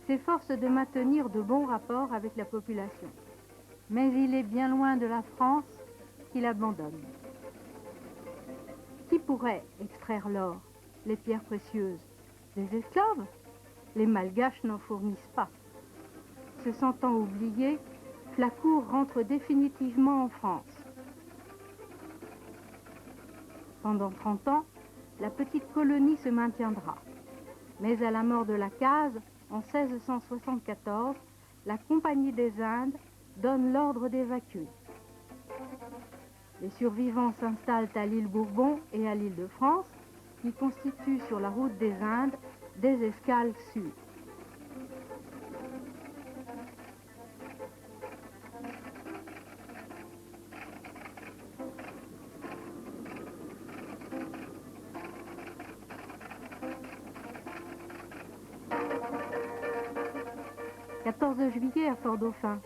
s'efforce de maintenir de bons rapports avec la population. Mais il est bien loin de la France qu'il abandonne. Qui pourrait extraire l'or, les pierres précieuses? Les esclaves? Les malgaches n'en fournissent pas. Se sentant oublié, Flacourt rentre définitivement en France. Pendant 30 ans, la petite colonie se maintiendra. Mais à la mort de Lacaze, en 1674, la Compagnie des Indes donne l'ordre d'évacuer. Les survivants s'installent à l'île Bourbon et à l'île de France, qui constituent sur la route des Indes des escales sûres. « 14 juillet à Fort-Dauphin.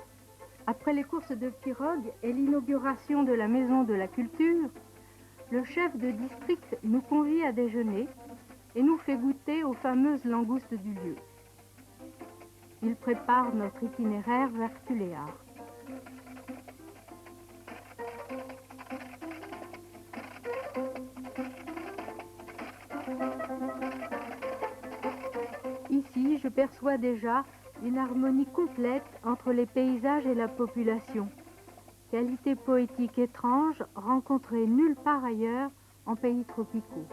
Après les courses de pirogue et l'inauguration de la Maison de la Culture, le chef de district nous convie à déjeuner et nous fait goûter aux fameuses langoustes du lieu. Il prépare notre itinéraire vers Tuléar. Ici, je perçois déjà une harmonie complète entre les paysages et la population. Qualité poétique étrange rencontrée nulle part ailleurs en pays tropicaux.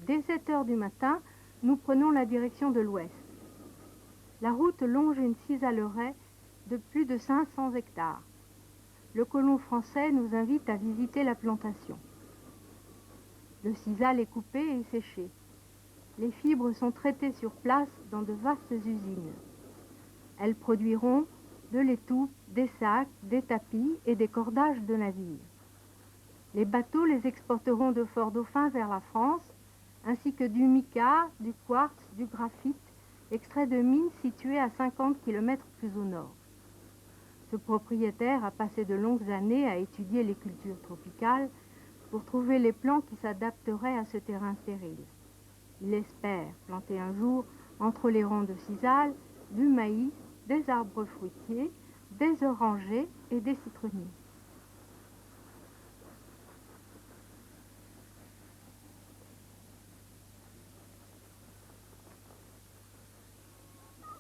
Dès 7 heures du matin, nous prenons la direction de l'ouest. La route longe une cisaleraie de plus de 500 hectares. Le colon français nous invite à visiter la plantation. Le sisal est coupé et séché. Les fibres sont traitées sur place dans de vastes usines. Elles produiront de l'étoupe, des sacs, des tapis et des cordages de navires. Les bateaux les exporteront de Fort-Dauphin vers la France, ainsi que du mica, du quartz, du graphite, extrait de mines situées à 50 km plus au nord. Ce propriétaire a passé de longues années à étudier les cultures tropicales pour trouver les plants qui s'adapteraient à ce terrain stérile. Il espère planter un jour, entre les rangs de sisal, du maïs, des arbres fruitiers, des orangers et des citronniers.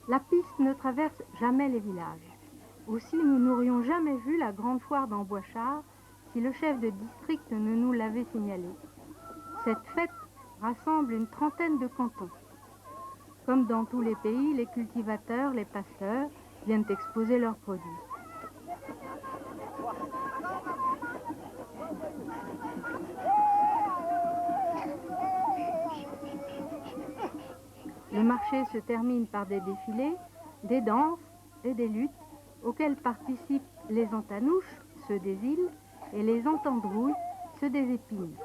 La piste ne traverse jamais les villages. Aussi, nous n'aurions jamais vu la grande foire d'Amboissard si le chef de district ne nous l'avait signalé. Cette fête rassemble une trentaine de cantons. Comme dans tous les pays, les cultivateurs, les pasteurs viennent exposer leurs produits. Le marché se termine par des défilés, des danses et des luttes auxquelles participent les entanouches, ceux des îles, et les entendrouilles, ceux des épines.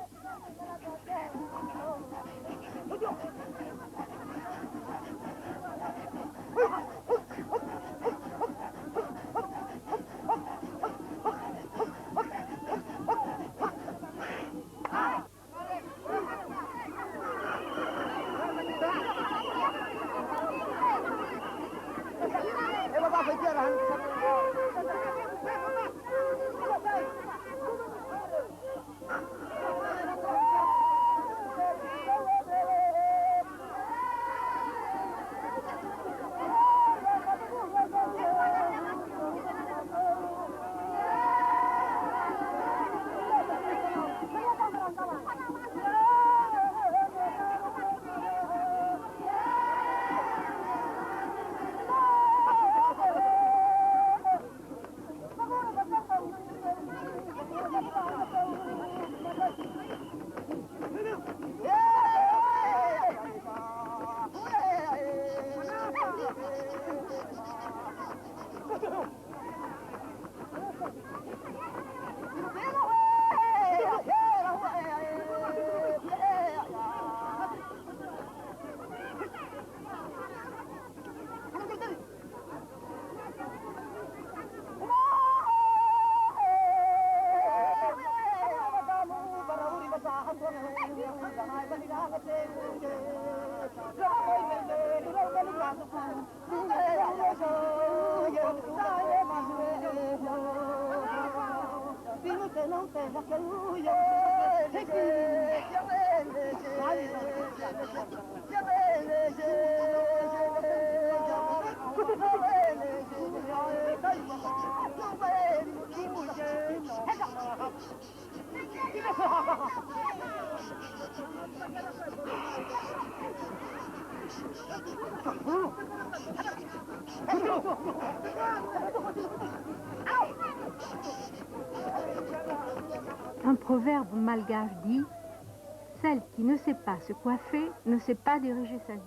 Un proverbe malgache dit « Celle qui ne sait pas se coiffer ne sait pas diriger sa vie ».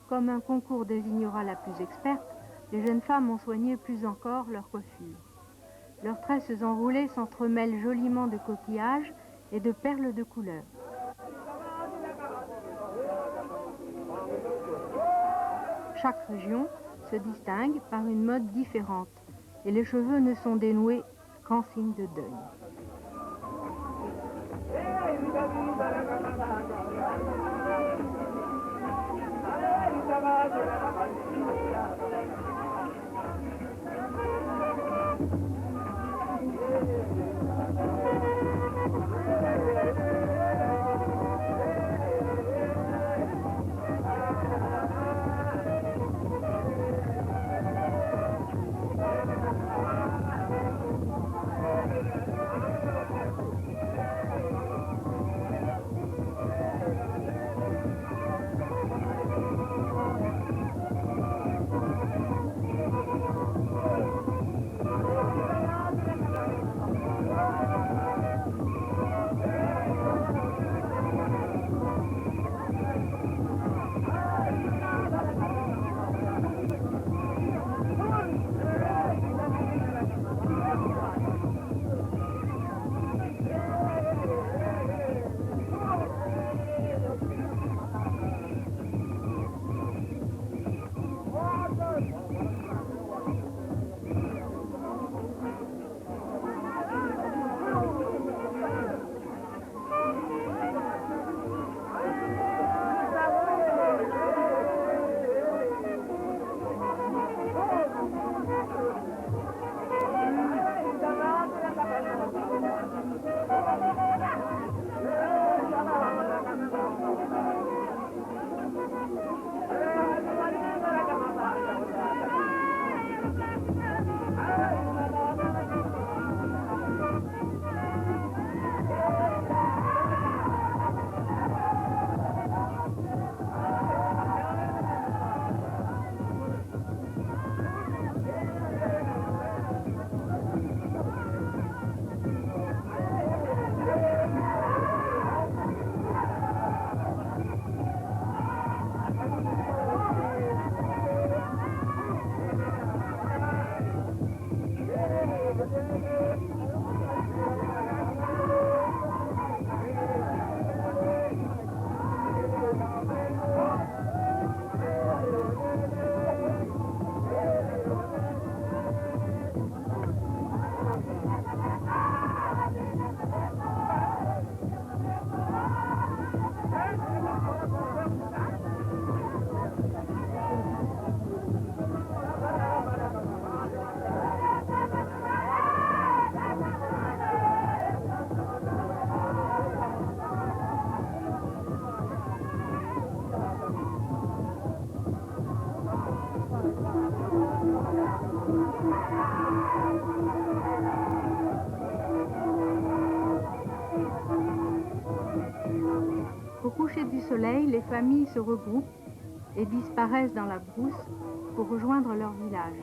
Comme un concours désignera la plus experte, les jeunes femmes ont soigné plus encore leur coiffure. Leurs tresses enroulées s'entremêlent joliment de coquillages et de perles de couleur. Chaque région se distingue par une mode différente et les cheveux ne sont dénoués qu'en signe de deuil. soleil, les familles se regroupent et disparaissent dans la brousse pour rejoindre leur village.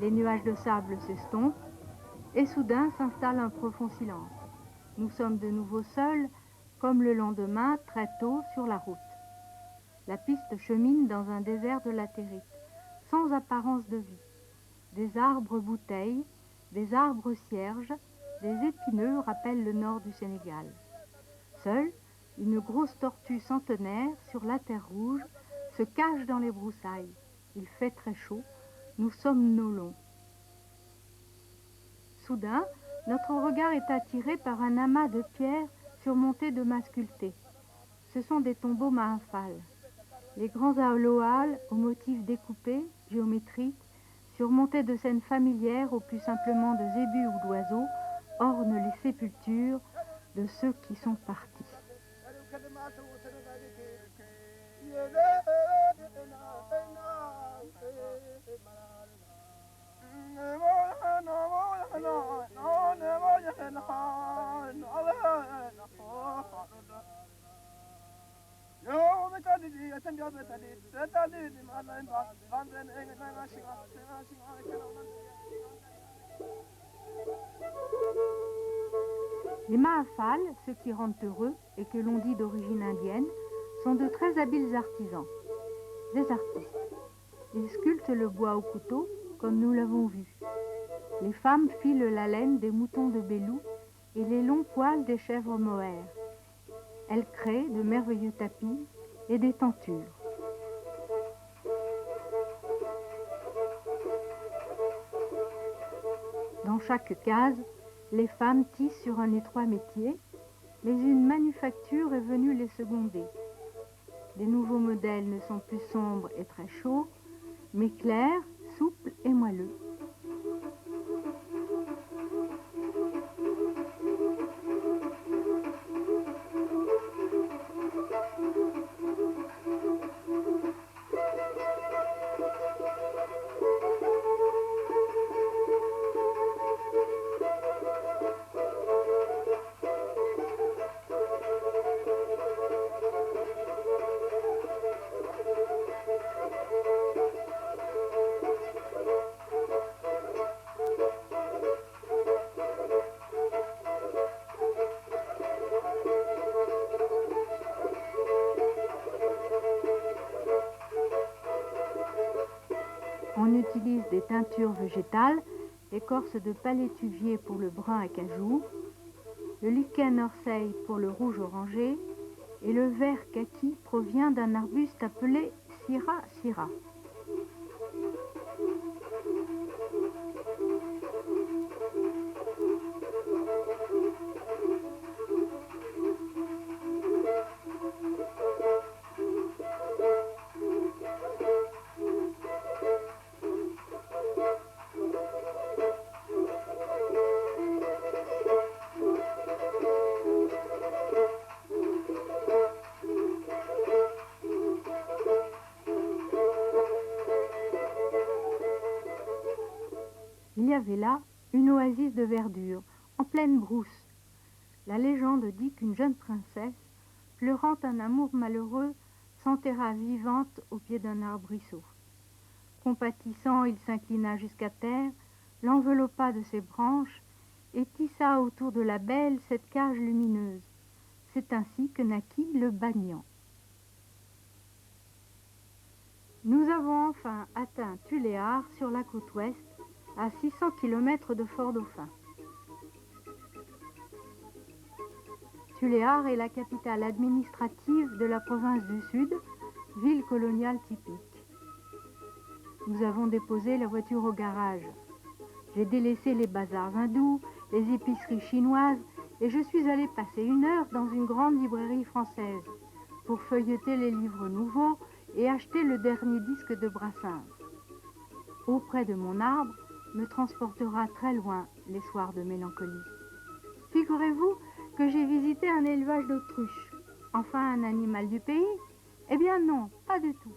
Les nuages de sable s'estompent et soudain s'installe un profond silence. Nous sommes de nouveau seuls, comme le lendemain, très tôt, sur la route. La piste chemine dans un désert de latérite, sans apparence de vie. Des arbres bouteilles, des arbres cierges, des épineux rappellent le nord du Sénégal. Seule, une grosse tortue centenaire, sur la terre rouge, se cache dans les broussailles. Il fait très chaud, nous somnolons. Soudain, notre regard est attiré par un amas de pierres surmontées de mâts sculptés. Ce sont des tombeaux mahafals. Les grands aloals aux motifs découpés, géométriques, surmontés de scènes familières au plus simplement de zébus ou d'oiseaux, ornent les sépultures de ceux qui sont partis. Les mahafals, ceux qui rendent heureux et que l'on dit d'origine indienne, sont de très habiles artisans, des artistes. Ils sculptent le bois au couteau, comme nous l'avons vu. Les femmes filent la laine des moutons de Bélou et les longs poils des chèvres mohaires. Elles créent de merveilleux tapis et des tentures. Dans chaque case, les femmes tissent sur un étroit métier, mais une manufacture est venue les seconder. Les nouveaux modèles ne sont plus sombres et très chauds, mais clairs, souples et moelleux. On utilise des teintures végétales, l'écorce de palétuvier pour le brun acajou, le lichen orseille pour le rouge orangé et le vert kaki provient d'un arbuste appelé syrah syrah. Il y avait là une oasis de verdure, en pleine brousse. La légende dit qu'une jeune princesse, pleurant un amour malheureux, s'enterra vivante au pied d'un arbrisseau. Compatissant, il s'inclina jusqu'à terre, l'enveloppa de ses branches et tissa autour de la belle cette cage lumineuse. C'est ainsi que naquit le Bagnan. Nous avons enfin atteint Tuléar sur la côte ouest, à 600 km de Fort-Dauphin. Tuléar est la capitale administrative de la province du Sud, ville coloniale typique. Nous avons déposé la voiture au garage. J'ai délaissé les bazars hindous, les épiceries chinoises et je suis allée passer une heure dans une grande librairie française pour feuilleter les livres nouveaux et acheter le dernier disque de Brassens. Auprès de mon arbre, me transportera très loin les soirs de mélancolie. Figurez-vous que j'ai visité un élevage d'autruches. Enfin un animal du pays? Eh bien non, pas du tout.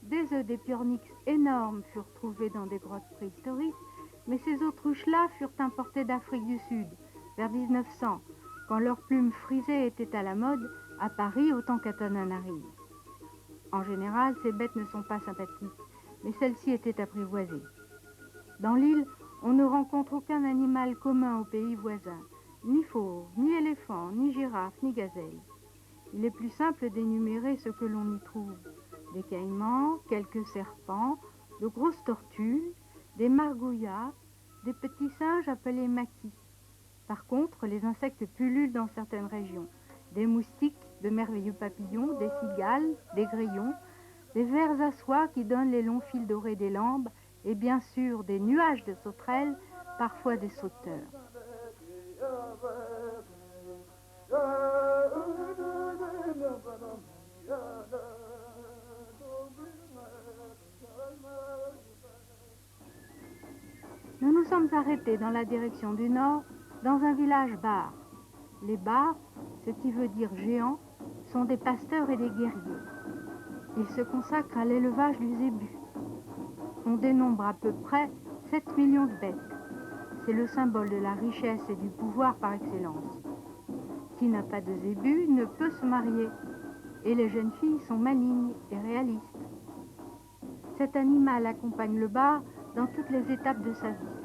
Des œufs d'épiornyx énormes furent trouvés dans des grottes préhistoriques, mais ces autruches-là furent importées d'Afrique du Sud, vers 1900, quand leurs plumes frisées étaient à la mode, à Paris autant qu'à Tananarive. En général, ces bêtes ne sont pas sympathiques, mais celles-ci étaient apprivoisées. Dans l'île, on ne rencontre aucun animal commun aux pays voisins, ni fauve, ni éléphant, ni girafe, ni gazelle. Il est plus simple d'énumérer ce que l'on y trouve. Des caïmans, quelques serpents, de grosses tortues, des margouillas, des petits singes appelés maquis. Par contre, les insectes pullulent dans certaines régions. Des moustiques, de merveilleux papillons, des cigales, des grillons, des vers à soie qui donnent les longs fils dorés des lambes, et bien sûr des nuages de sauterelles, parfois des sauteurs. Nous nous sommes arrêtés dans la direction du nord, dans un village bar. Les bars, ce qui veut dire géants, sont des pasteurs et des guerriers. Ils se consacrent à l'élevage du zébu. On dénombre à peu près 7 millions de bêtes. C'est le symbole de la richesse et du pouvoir par excellence. Qui n'a pas de zébu ne peut se marier. Et les jeunes filles sont malignes et réalistes. Cet animal accompagne le bar dans toutes les étapes de sa vie.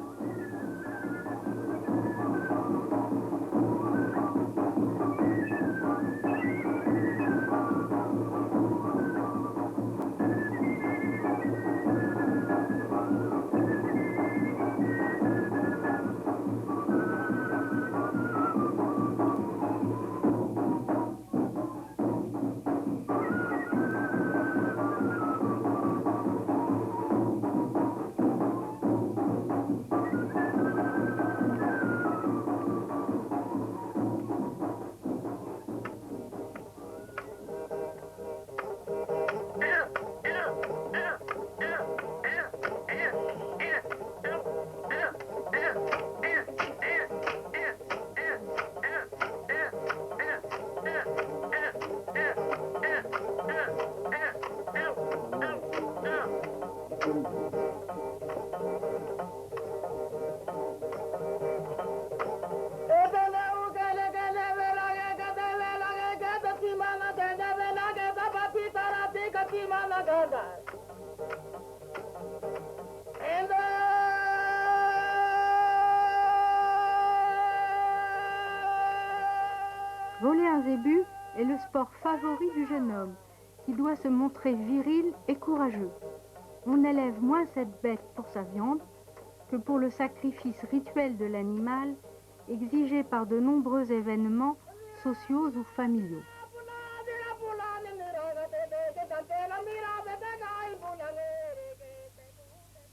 Voler un zébu est le sport favori du jeune homme, qui doit se montrer viril et courageux. On élève moins cette bête pour sa viande que pour le sacrifice rituel de l'animal exigé par de nombreux événements sociaux ou familiaux.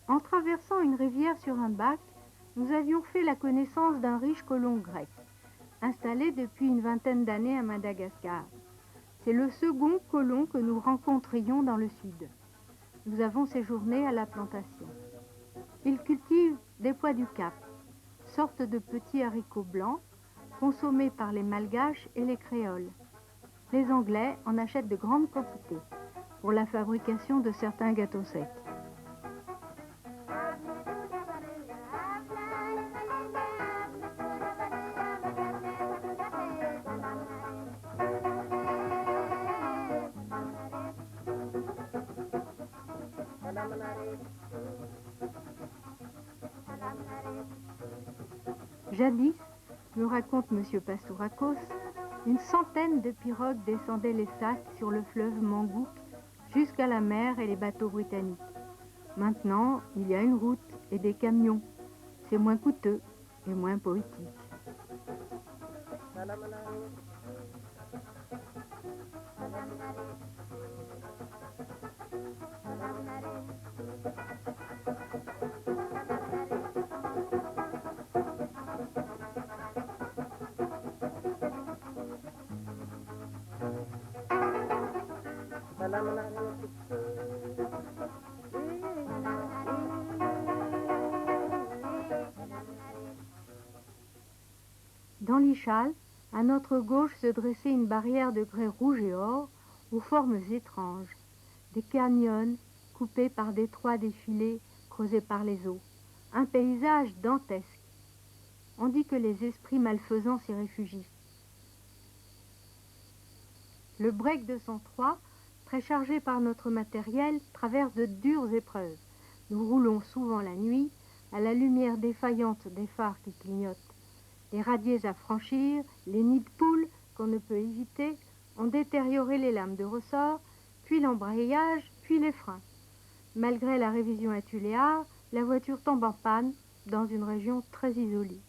En traversant une rivière sur un bac, nous avions fait la connaissance d'un riche colon grec, installé depuis une vingtaine d'années à Madagascar. C'est le second colon que nous rencontrions dans le sud. Nous avons séjourné à la plantation. Il cultive des pois du Cap, sorte de petits haricots blancs, consommés par les Malgaches et les Créoles. Les Anglais en achètent de grandes quantités pour la fabrication de certains gâteaux secs. Jadis, me raconte M. Pastourakos, une centaine de pirogues descendaient les sacs sur le fleuve Mangouk jusqu'à la mer et les bateaux britanniques. Maintenant, il y a une route et des camions. C'est moins coûteux et moins poétique. Dans l'Ichal, à notre gauche se dressait une barrière de grès rouge et or aux formes étranges, des canyons coupés par d'étroits défilés creusés par les eaux, un paysage dantesque. On dit que les esprits malfaisants s'y réfugient. Le break 203, très chargé par notre matériel, traverse de dures épreuves. Nous roulons souvent la nuit, à la lumière défaillante des phares qui clignotent. Les radiers à franchir, les nids de poules qu'on ne peut éviter, ont détérioré les lames de ressort, puis l'embrayage, puis les freins. Malgré la révision à Tuléar, la voiture tombe en panne dans une région très isolée.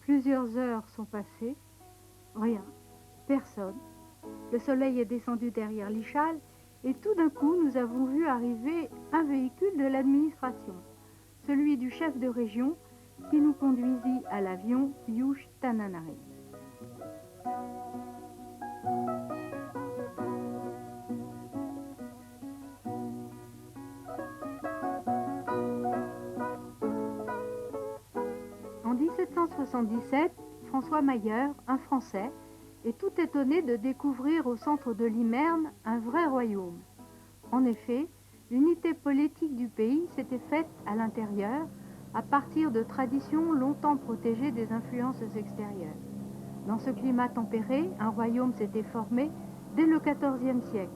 Plusieurs heures sont passées, rien, personne. Le soleil est descendu derrière l'Ichal et tout d'un coup nous avons vu arriver un véhicule de l'administration, celui du chef de région qui nous conduisit à l'avion Yush Tananarive. En 1777, François Mayer, un Français, est tout étonné de découvrir au centre de l'Imerne un vrai royaume. En effet, l'unité politique du pays s'était faite à l'intérieur à partir de traditions longtemps protégées des influences extérieures. Dans ce climat tempéré, un royaume s'était formé dès le XIVe siècle.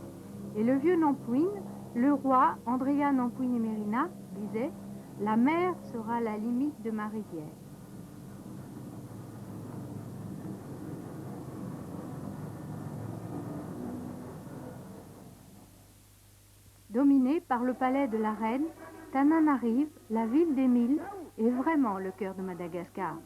Et le vieux Nampouine, le roi Andrea Nampouine Merina, disait « La mer sera la limite de ma rivière ». Dominée par le palais de la reine, Tananarive, la ville des Mille, est vraiment le cœur de Madagascar.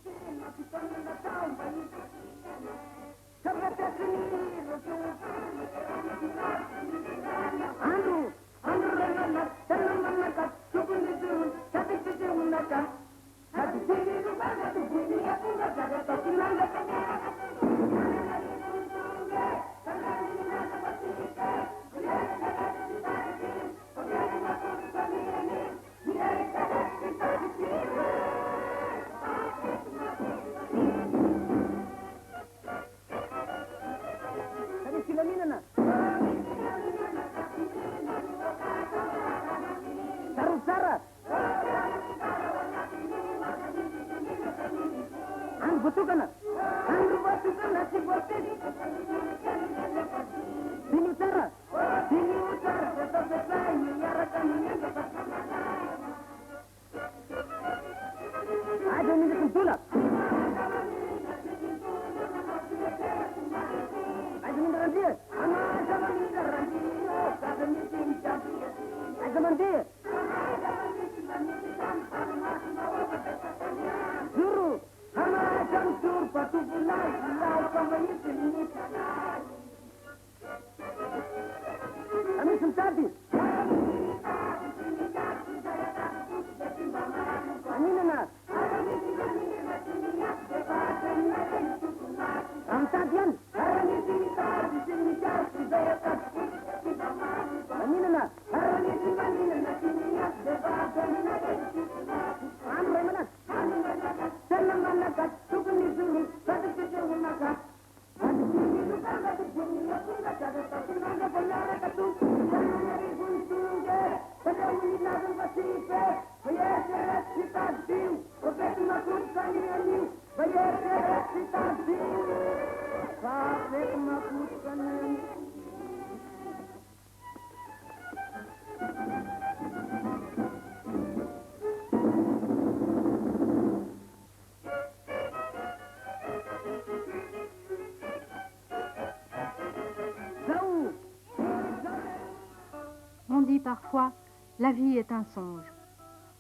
On dit parfois, la vie est un songe.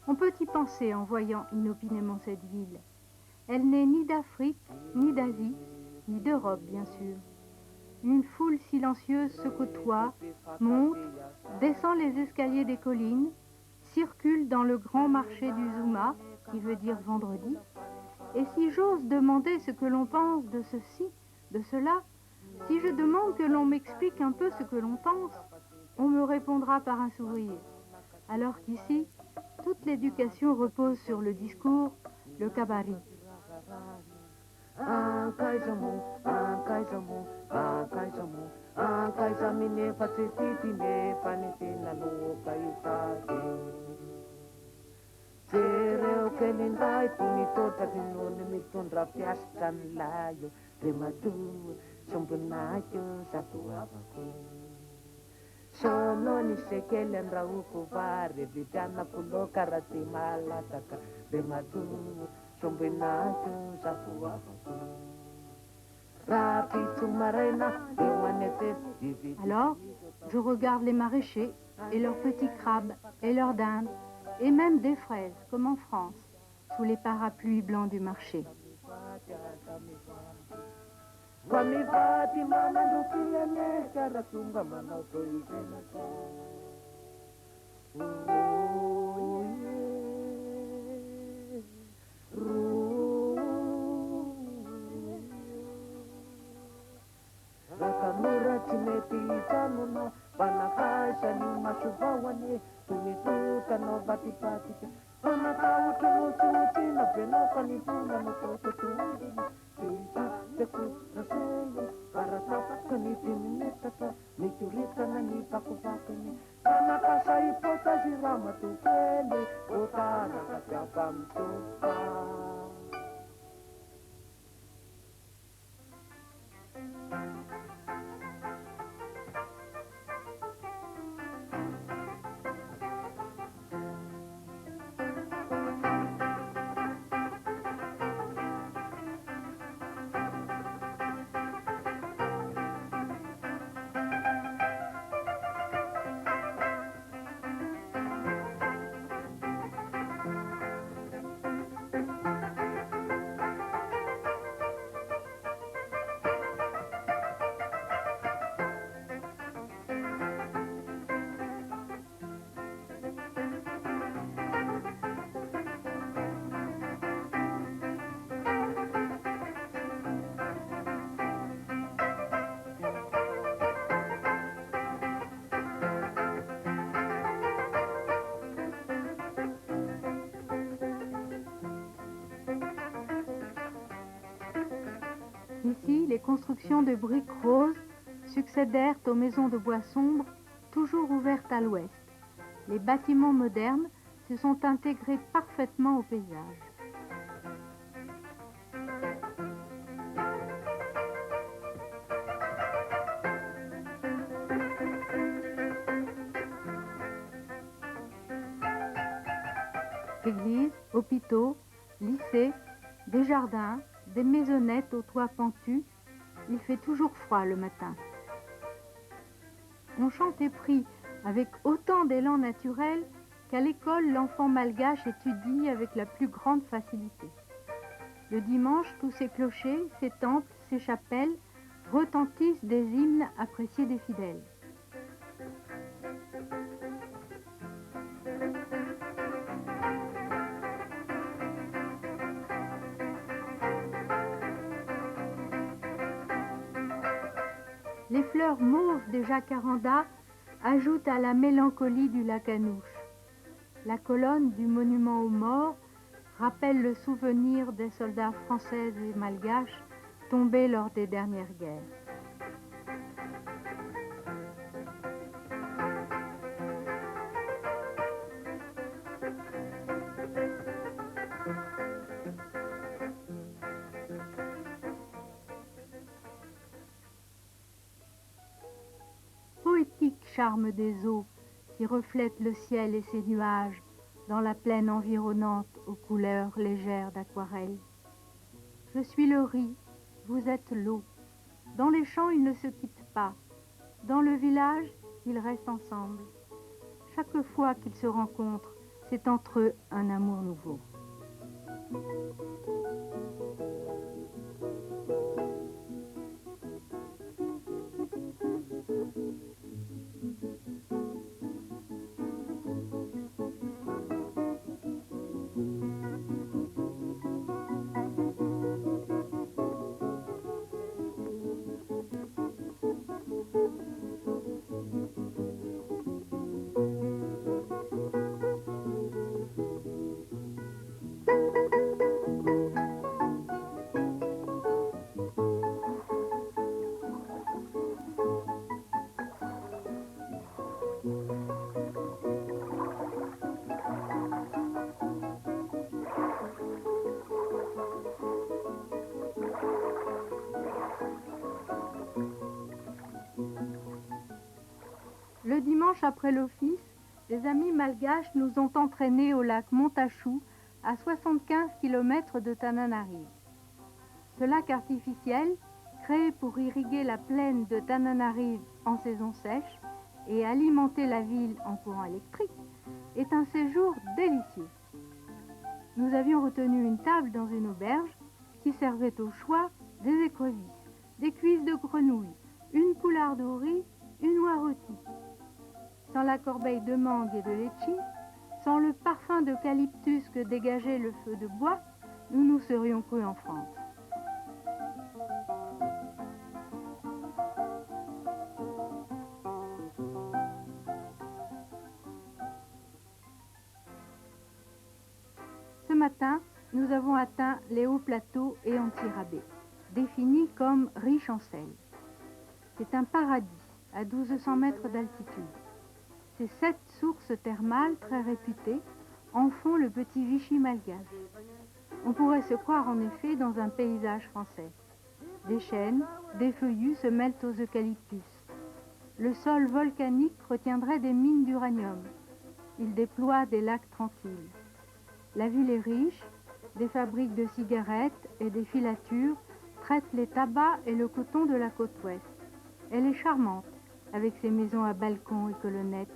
On peut y penser en voyant inopinément cette ville. Elle n'est ni d'Afrique, ni d'Asie, ni d'Europe, bien sûr. Une foule silencieuse se côtoie, monte, descend les escaliers des collines, circule dans le grand marché du Zuma, qui veut dire vendredi. Et si j'ose demander ce que l'on pense de ceci, de cela, si je demande que l'on m'explique un peu ce que l'on pense, on me répondra par un sourire. Alors qu'ici, toute l'éducation repose sur le discours, le cabaret. sombonahiko zatoavako. Sono ny sekely andrahoko vary vidianako loka raha ty malataka de matoro sombonahiko zatoavako. Raha pitso maraina eo manetety. Alors, je regarde les maraîchers et leurs petits crabes et leurs dindes et même des fraises, comme en France, sous les parapluies blancs du marché. Rakamura tsy mety hitanona fanakaisa ny masovahoane tonitotana vatipatika fanatahotra notsotina venao fanipolana tototoindiny teko raseyo varatapaka ny timinetaka nitoritana ny pakopakany fanakasa ipotazy ramatokely otanaka tiapa mitoka. Ici, les constructions de briques roses succédèrent aux maisons de bois sombres, toujours ouvertes à l'ouest. Les bâtiments modernes se sont intégrés parfaitement au paysage. Églises, hôpitaux, lycées, des jardins, des maisonnettes aux toits pentus, il fait toujours froid le matin. On chante et prie avec autant d'élan naturel qu'à l'école l'enfant malgache étudie avec la plus grande facilité. Le dimanche, tous ces clochers, ces temples, ces chapelles retentissent des hymnes appréciés des fidèles. Les fleurs mauves des jacarandas ajoutent à la mélancolie du lac Anouche. La colonne du monument aux morts rappelle le souvenir des soldats français et malgaches tombés lors des dernières guerres. Poétique charme des eaux qui reflètent le ciel et ses nuages dans la plaine environnante aux couleurs légères d'aquarelle. Je suis le riz, vous êtes l'eau. Dans les champs, ils ne se quittent pas. Dans le village, ils restent ensemble. Chaque fois qu'ils se rencontrent, c'est entre eux un amour nouveau. Le dimanche après l'office, des amis malgaches nous ont entraînés au lac Montachou, à 75 km de Tananarive. Ce lac artificiel, créé pour irriguer la plaine de Tananarive en saison sèche et alimenter la ville en courant électrique, est un séjour délicieux. Nous avions retenu une table dans une auberge qui servait au choix des écrevisses, des cuisses de grenouille, une poularde au riz, une oie rôtie. Sans la corbeille de mangue et de litchi, sans le parfum d'eucalyptus que dégageait le feu de bois, nous nous serions crus en France. Ce matin, nous avons atteint les hauts plateaux et Antirabé, définis comme riches en sel. C'est un paradis à 1200 mètres d'altitude. Ces 7 sources thermales très réputées en font le petit Vichy malgache. On pourrait se croire en effet dans un paysage français. Des chênes, des feuillus se mêlent aux eucalyptus. Le sol volcanique retiendrait des mines d'uranium. Il déploie des lacs tranquilles. La ville est riche, des fabriques de cigarettes et des filatures traitent les tabacs et le coton de la côte ouest. Elle est charmante, avec ses maisons à balcons et colonnettes,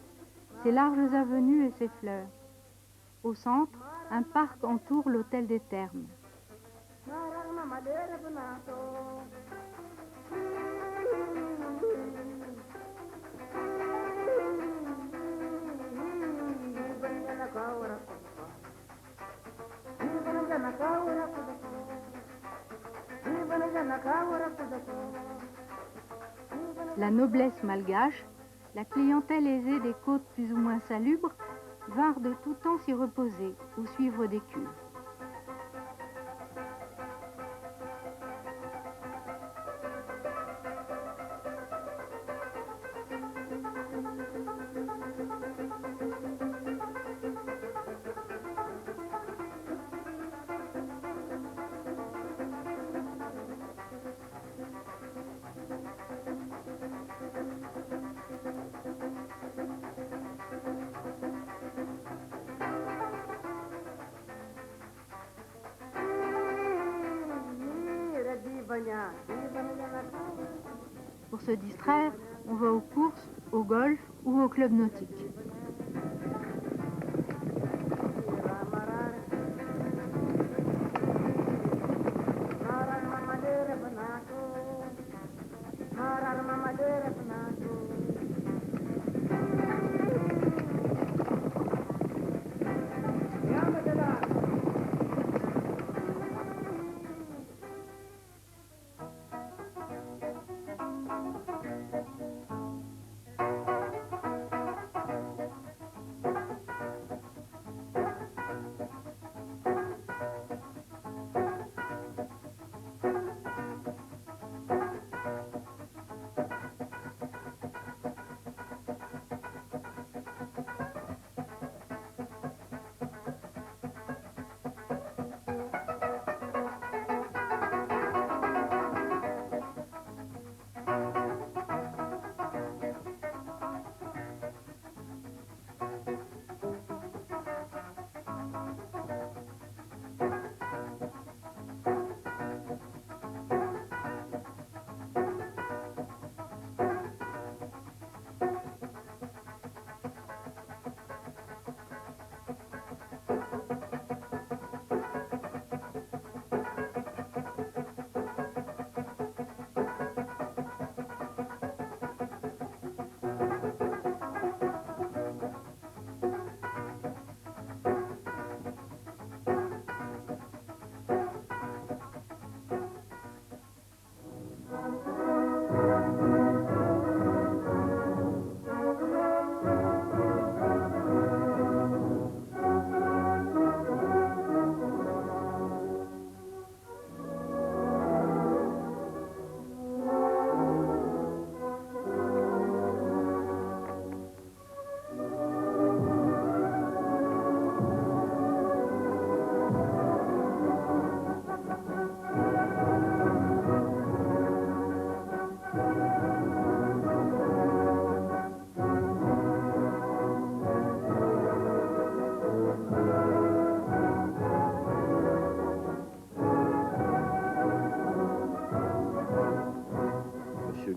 ses larges avenues et ses fleurs. Au centre, un parc entoure l'hôtel des Thermes. La noblesse malgache, la clientèle aisée des côtes plus ou moins salubres, vinrent de tout temps s'y reposer ou suivre des cures. Pour se distraire, on va aux courses, au golf ou au club nautique.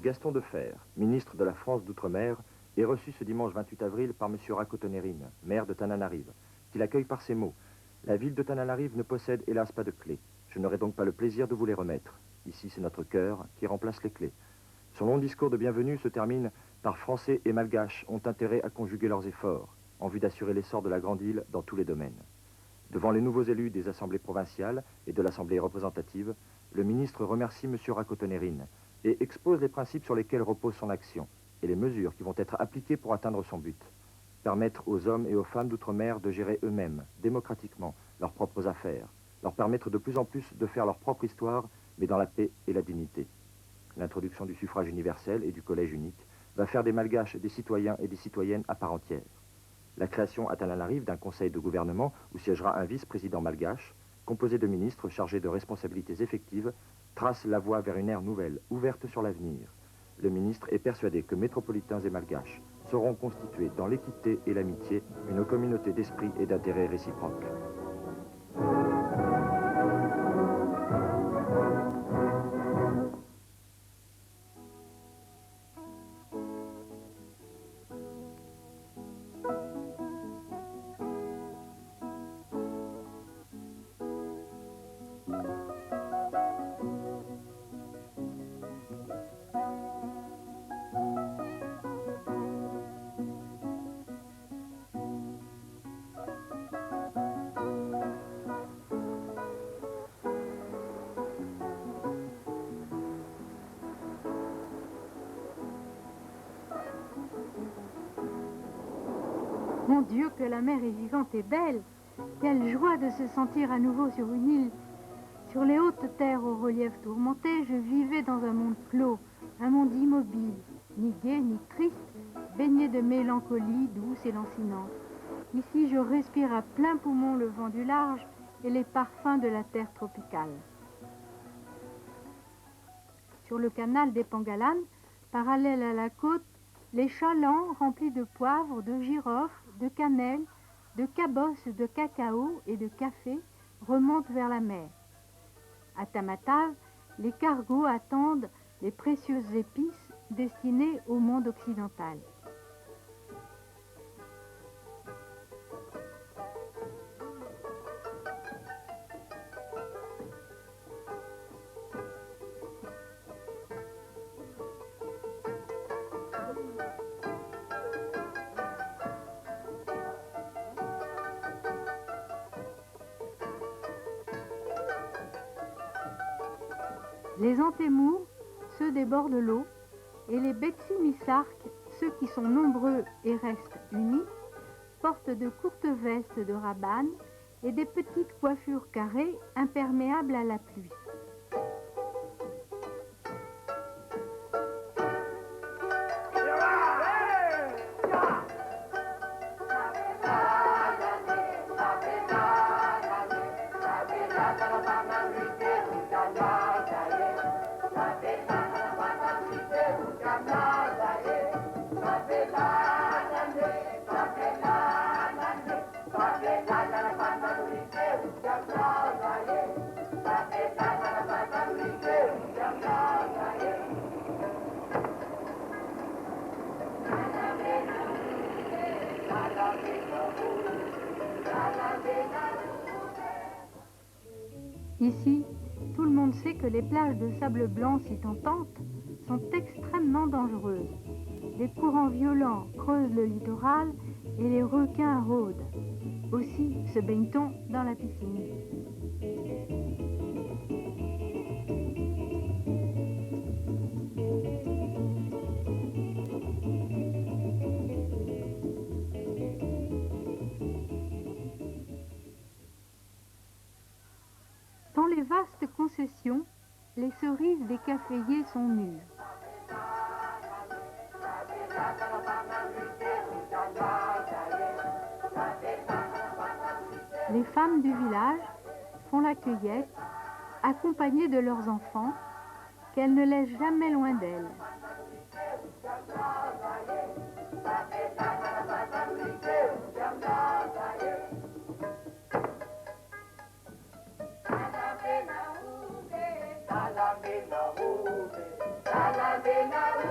Gaston Defferre, ministre de la France d'Outre-mer, est reçu ce dimanche 28 avril par M. Rakotonerine, maire de Tananarive, qui l'accueille par ces mots. La ville de Tananarive ne possède hélas pas de clés. Je n'aurai donc pas le plaisir de vous les remettre. Ici, c'est notre cœur qui remplace les clés. Son long discours de bienvenue se termine par Français et Malgaches ont intérêt à conjuguer leurs efforts en vue d'assurer l'essor de la grande île dans tous les domaines. Devant les nouveaux élus des assemblées provinciales et de l'assemblée représentative, le ministre remercie M. Rakotonerine et expose les principes sur lesquels repose son action et les mesures qui vont être appliquées pour atteindre son but. Permettre aux hommes et aux femmes d'outre-mer de gérer eux-mêmes, démocratiquement, leurs propres affaires, leur permettre de plus en plus de faire leur propre histoire, mais dans la paix et la dignité. L'introduction du suffrage universel et du collège unique va faire des Malgaches des citoyens et des citoyennes à part entière. La création à Tananarive d'un conseil de gouvernement où siégera un vice-président malgache, composé de ministres chargés de responsabilités effectives, trace la voie vers une ère nouvelle, ouverte sur l'avenir. Le ministre est persuadé que métropolitains et malgaches sauront constituer dans l'équité et l'amitié une communauté d'esprit et d'intérêts réciproques. Mon Dieu, que la mer est vivante et belle! Quelle joie de se sentir à nouveau sur une île! Sur les hautes terres au relief tourmenté, je vivais dans un monde clos, un monde immobile, ni gai ni triste, baigné de mélancolie douce et lancinante. Ici, je respire à plein poumon le vent du large et les parfums de la terre tropicale. Sur le canal des Pangalanes, parallèle à la côte, les chalands remplis de poivre, de girofle, de cannelle, de cabosses de cacao et de café remontent vers la mer. À Tamatave, les cargos attendent les précieuses épices destinées au monde occidental. Les antémous, ceux des bords de l'eau, et les Betsimisarques, ceux qui sont nombreux et restent unis, portent de courtes vestes de rabane et des petites coiffures carrées imperméables à la pluie. Ici, tout le monde sait que les plages de sable blanc si tentantes sont extrêmement dangereuses. Les courants violents creusent le littoral et les requins rôdent. Aussi se baigne-t-on dans la piscine. Dans les vastes concessions, les cerises des caféiers sont mûres. Les femmes du village font la cueillette, accompagnées de leurs enfants, qu'elles ne laissent jamais loin d'elles. La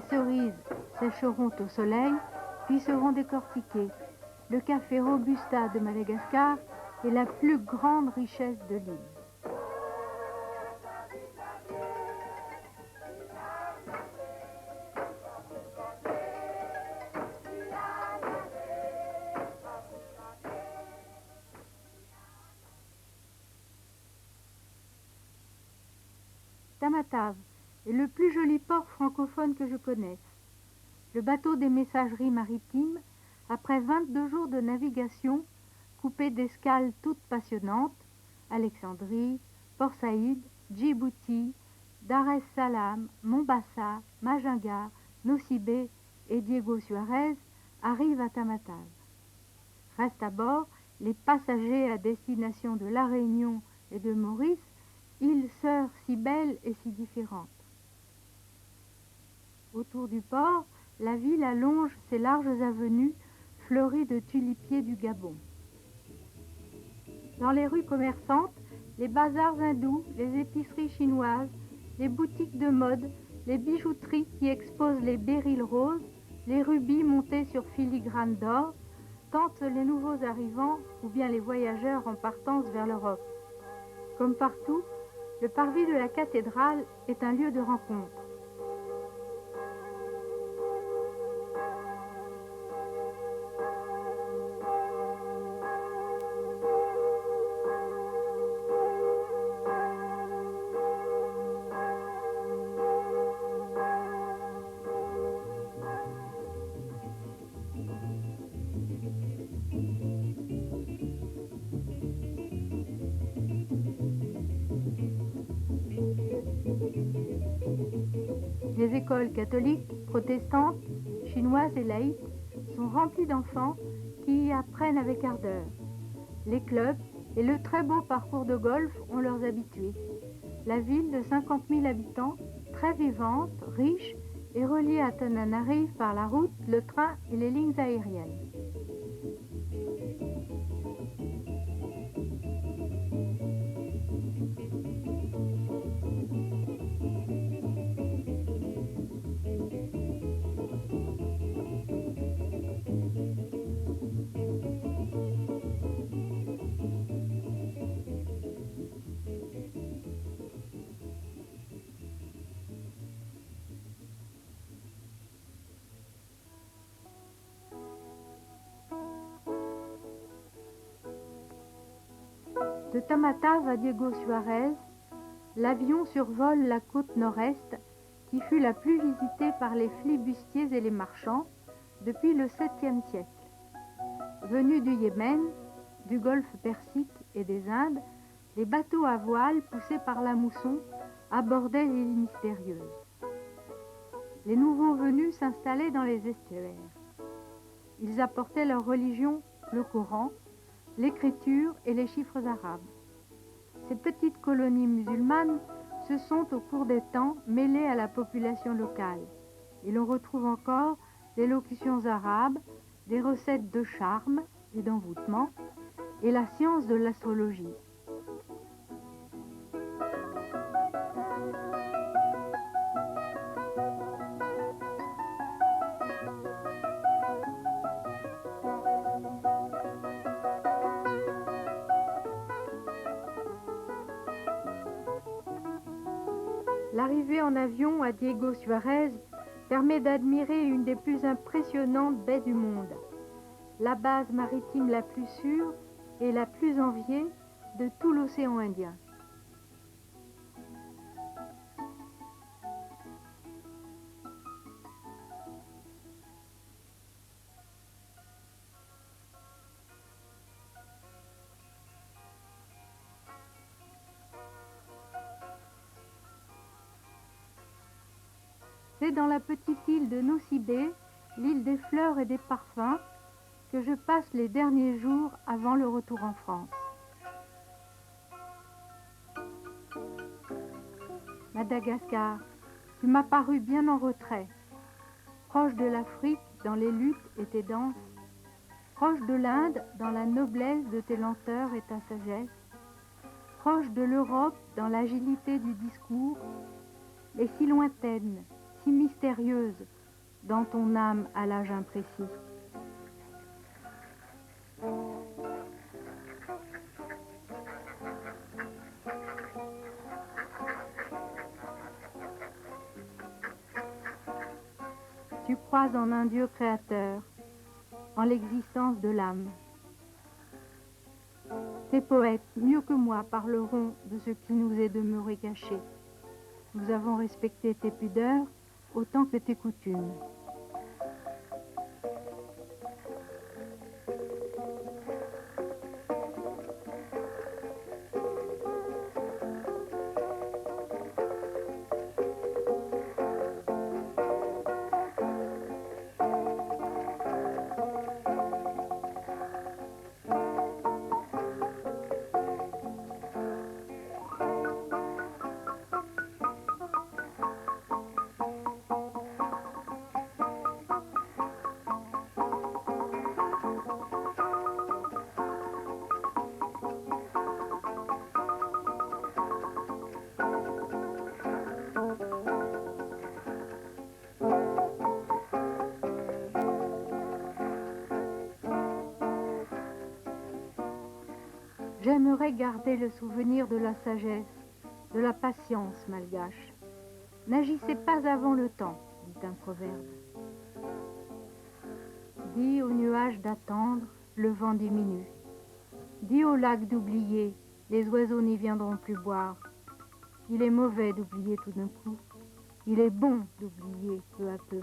cerises sécheront au soleil, puis seront décortiquées. Le café Robusta de Madagascar est la plus grande richesse de l'île. Tamatave est le plus joli port francophone que je connaisse. Le bateau des messageries maritimes, après 22 jours de navigation, coupé d'escales toutes passionnantes, Alexandrie, Port Saïd, Djibouti, Dar es Salaam, Mombasa, Majinga, Nosy-Bé et Diego Suarez, arrive à Tamatave. Restent à bord les passagers à destination de La Réunion et de Maurice, îles sœurs si belles et si différentes. Autour du port, la ville allonge ses larges avenues fleuries de tulipiers du Gabon. Dans les rues commerçantes, les bazars hindous, les épiceries chinoises, les boutiques de mode, les bijouteries qui exposent les béryls roses, les rubis montés sur filigrane d'or, tentent les nouveaux arrivants ou bien les voyageurs en partance vers l'Europe. Comme partout, le parvis de la cathédrale est un lieu de rencontre. Les écoles catholiques, protestantes, chinoises et laïques sont remplies d'enfants qui y apprennent avec ardeur. Les clubs et le très beau parcours de golf ont leurs habitués. La ville de 50 000 habitants, très vivante, riche, est reliée à Tananarive par la route, le train et les lignes aériennes. De Tamatave à Diego Suarez, l'avion survole la côte nord-est qui fut la plus visitée par les flibustiers et les marchands depuis le 7e siècle. Venus du Yémen, du golfe Persique et des Indes, les bateaux à voile poussés par la mousson abordaient l'île mystérieuse. Les nouveaux venus s'installaient dans les estuaires. Ils apportaient leur religion, le Coran, l'écriture et les chiffres arabes. Ces petites colonies musulmanes se sont au cours des temps mêlées à la population locale et l'on retrouve encore des locutions arabes, des recettes de charme et d'envoûtement et la science de l'astrologie. L'arrivée en avion à Diego Suarez permet d'admirer une des plus impressionnantes baies du monde, la base maritime la plus sûre et la plus enviée de tout l'océan Indien. C'est dans la petite île de Nosy-Bé, l'île des fleurs et des parfums, que je passe les derniers jours avant le retour en France. Madagascar, tu m'as paru bien en retrait, proche de l'Afrique dans les luttes et tes danses, proche de l'Inde dans la noblesse de tes lenteurs et ta sagesse, proche de l'Europe dans l'agilité du discours, et si lointaine, si mystérieuse, dans ton âme à l'âge imprécis. Tu crois en un Dieu créateur, en l'existence de l'âme. Tes poètes, mieux que moi, parleront de ce qui nous est demeuré caché. Nous avons respecté tes pudeurs autant que tes coutumes. J'aimerais garder le souvenir de la sagesse, de la patience malgache. N'agissez pas avant le temps, dit un proverbe. Dis aux nuages d'attendre, le vent diminue. Dis au lac d'oublier, les oiseaux n'y viendront plus boire. Il est mauvais d'oublier tout d'un coup. Il est bon d'oublier peu à peu.